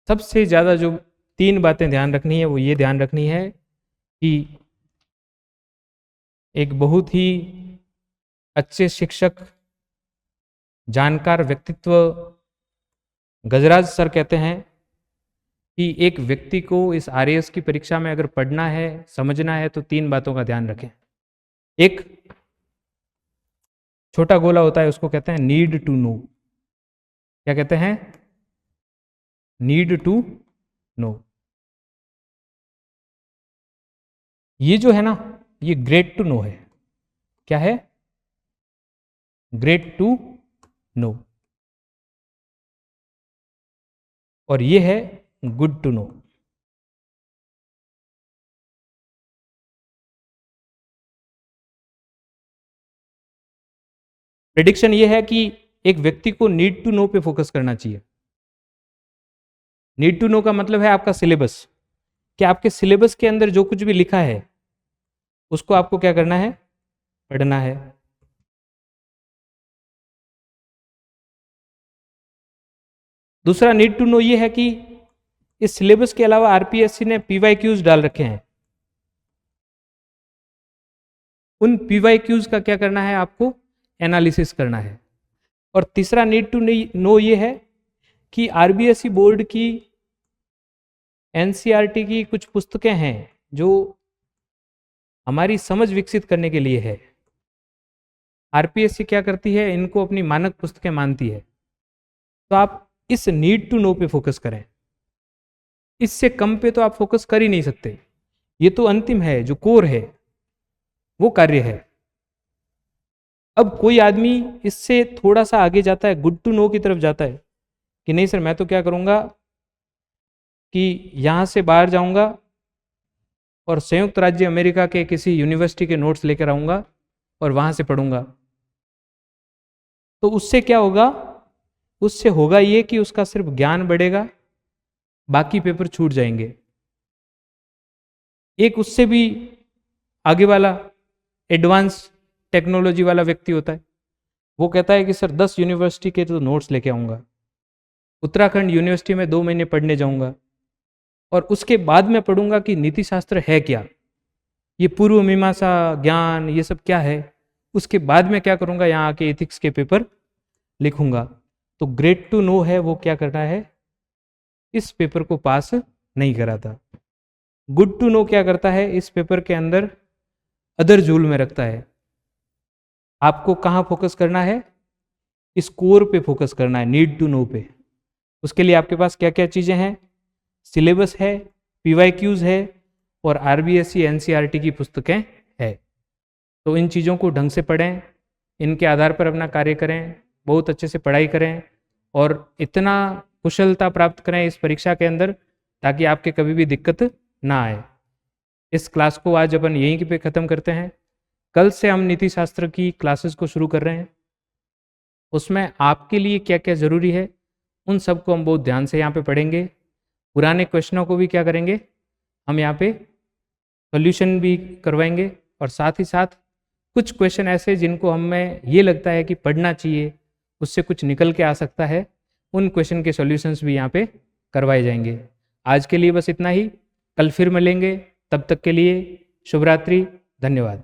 [SPEAKER 1] सबसे ज़्यादा जो 3 बातें ध्यान रखनी है वो ये ध्यान रखनी है कि एक बहुत ही अच्छे शिक्षक, जानकार व्यक्तित्व गजराज सर कहते हैं कि एक व्यक्ति को इस आरएएस की परीक्षा में अगर पढ़ना है, समझना है, तो 3 बातों का ध्यान रखें। एक छोटा गोला होता है, उसको कहते हैं नीड टू नो। क्या कहते हैं? Need to know. ये जो है ना, ये ग्रेट टू नो है। क्या है? Great to know. और ये है गुड टू नो। प्रेडिक्शन ये है कि एक व्यक्ति को नीड टू नो पे फोकस करना चाहिए। नीड टू नो का मतलब है आपका सिलेबस, कि आपके सिलेबस के अंदर जो कुछ भी लिखा है उसको आपको क्या करना है? पढ़ना है। दूसरा नीड टू नो ये है कि इस सिलेबस के अलावा आरपीएससी ने पीवाईक्यूज डाल रखे हैं, उन पीवाईक्यूज का क्या करना है? आपको एनालिसिस करना है। और तीसरा नीड टू नो ये है कि आरबीएसई बोर्ड की एनसीईआरटी की कुछ पुस्तकें हैं जो हमारी समझ विकसित करने के लिए है। आरपीएससी क्या करती है? इनको अपनी मानक पुस्तकें मानती है। तो आप इस नीड टू नो पे फोकस करें, इससे कम पे तो आप फोकस कर ही नहीं सकते। ये तो अंतिम है, जो कोर है वो कार्य है। अब कोई आदमी इससे थोड़ा सा आगे जाता है, गुड टू नो की तरफ जाता है कि नहीं सर, मैं तो क्या करूंगा कि यहां से बाहर जाऊंगा और संयुक्त राज्य अमेरिका के किसी यूनिवर्सिटी के नोट्स लेकर आऊंगा और वहां से पढ़ूंगा। तो उससे क्या होगा? उससे होगा ये कि उसका सिर्फ ज्ञान बढ़ेगा, बाकी पेपर छूट जाएंगे। एक उससे भी आगे वाला एडवांस टेक्नोलॉजी वाला व्यक्ति होता है, वो कहता है कि सर 10 यूनिवर्सिटी के तो नोट्स लेके आऊंगा, उत्तराखंड यूनिवर्सिटी में 2 महीने पढ़ने जाऊंगा और उसके बाद में पढ़ूंगा कि नीति शास्त्र है क्या, ये पूर्व मीमांसा ज्ञान ये सब क्या है। उसके बाद में क्या करूंगा? यहाँ आके एथिक्स के पेपर लिखूंगा। तो ग्रेट टू नो है वो क्या करना है? इस पेपर को पास नहीं करा था। गुड टू नो क्या करता है? इस पेपर के अंदर अदर जूल में रखता है। आपको कहाँ फोकस करना है? स्कोर पे फोकस करना है, नीड टू नो पे। उसके लिए आपके पास क्या क्या चीज़ें हैं? सिलेबस है, पीवाईक्यूज है और आरबीएसई एनसीईआरटी की पुस्तकें है। तो इन चीज़ों को ढंग से पढ़ें, इनके आधार पर अपना कार्य करें, बहुत अच्छे से पढ़ाई करें और इतना कुशलता प्राप्त करें इस परीक्षा के अंदर ताकि आपके कभी भी दिक्कत ना आए। इस क्लास को आज अपन यहीं पे ख़त्म करते हैं। कल से हम नीति शास्त्र की क्लासेस को शुरू कर रहे हैं। उसमें आपके लिए क्या क्या ज़रूरी है उन सबको हम बहुत ध्यान से यहाँ पे पढ़ेंगे। पुराने क्वेश्चनों को भी क्या करेंगे? हम यहाँ पे सॉल्यूशन भी करवाएंगे और साथ ही साथ कुछ क्वेश्चन ऐसे जिनको हमें ये लगता है कि पढ़ना चाहिए, उससे कुछ निकल के आ सकता है, उन क्वेश्चन के सॉल्यूशंस भी यहाँ पे करवाए जाएंगे। आज के लिए बस इतना ही, कल फिर मिलेंगे। तब तक के लिए शुभ रात्रि, धन्यवाद।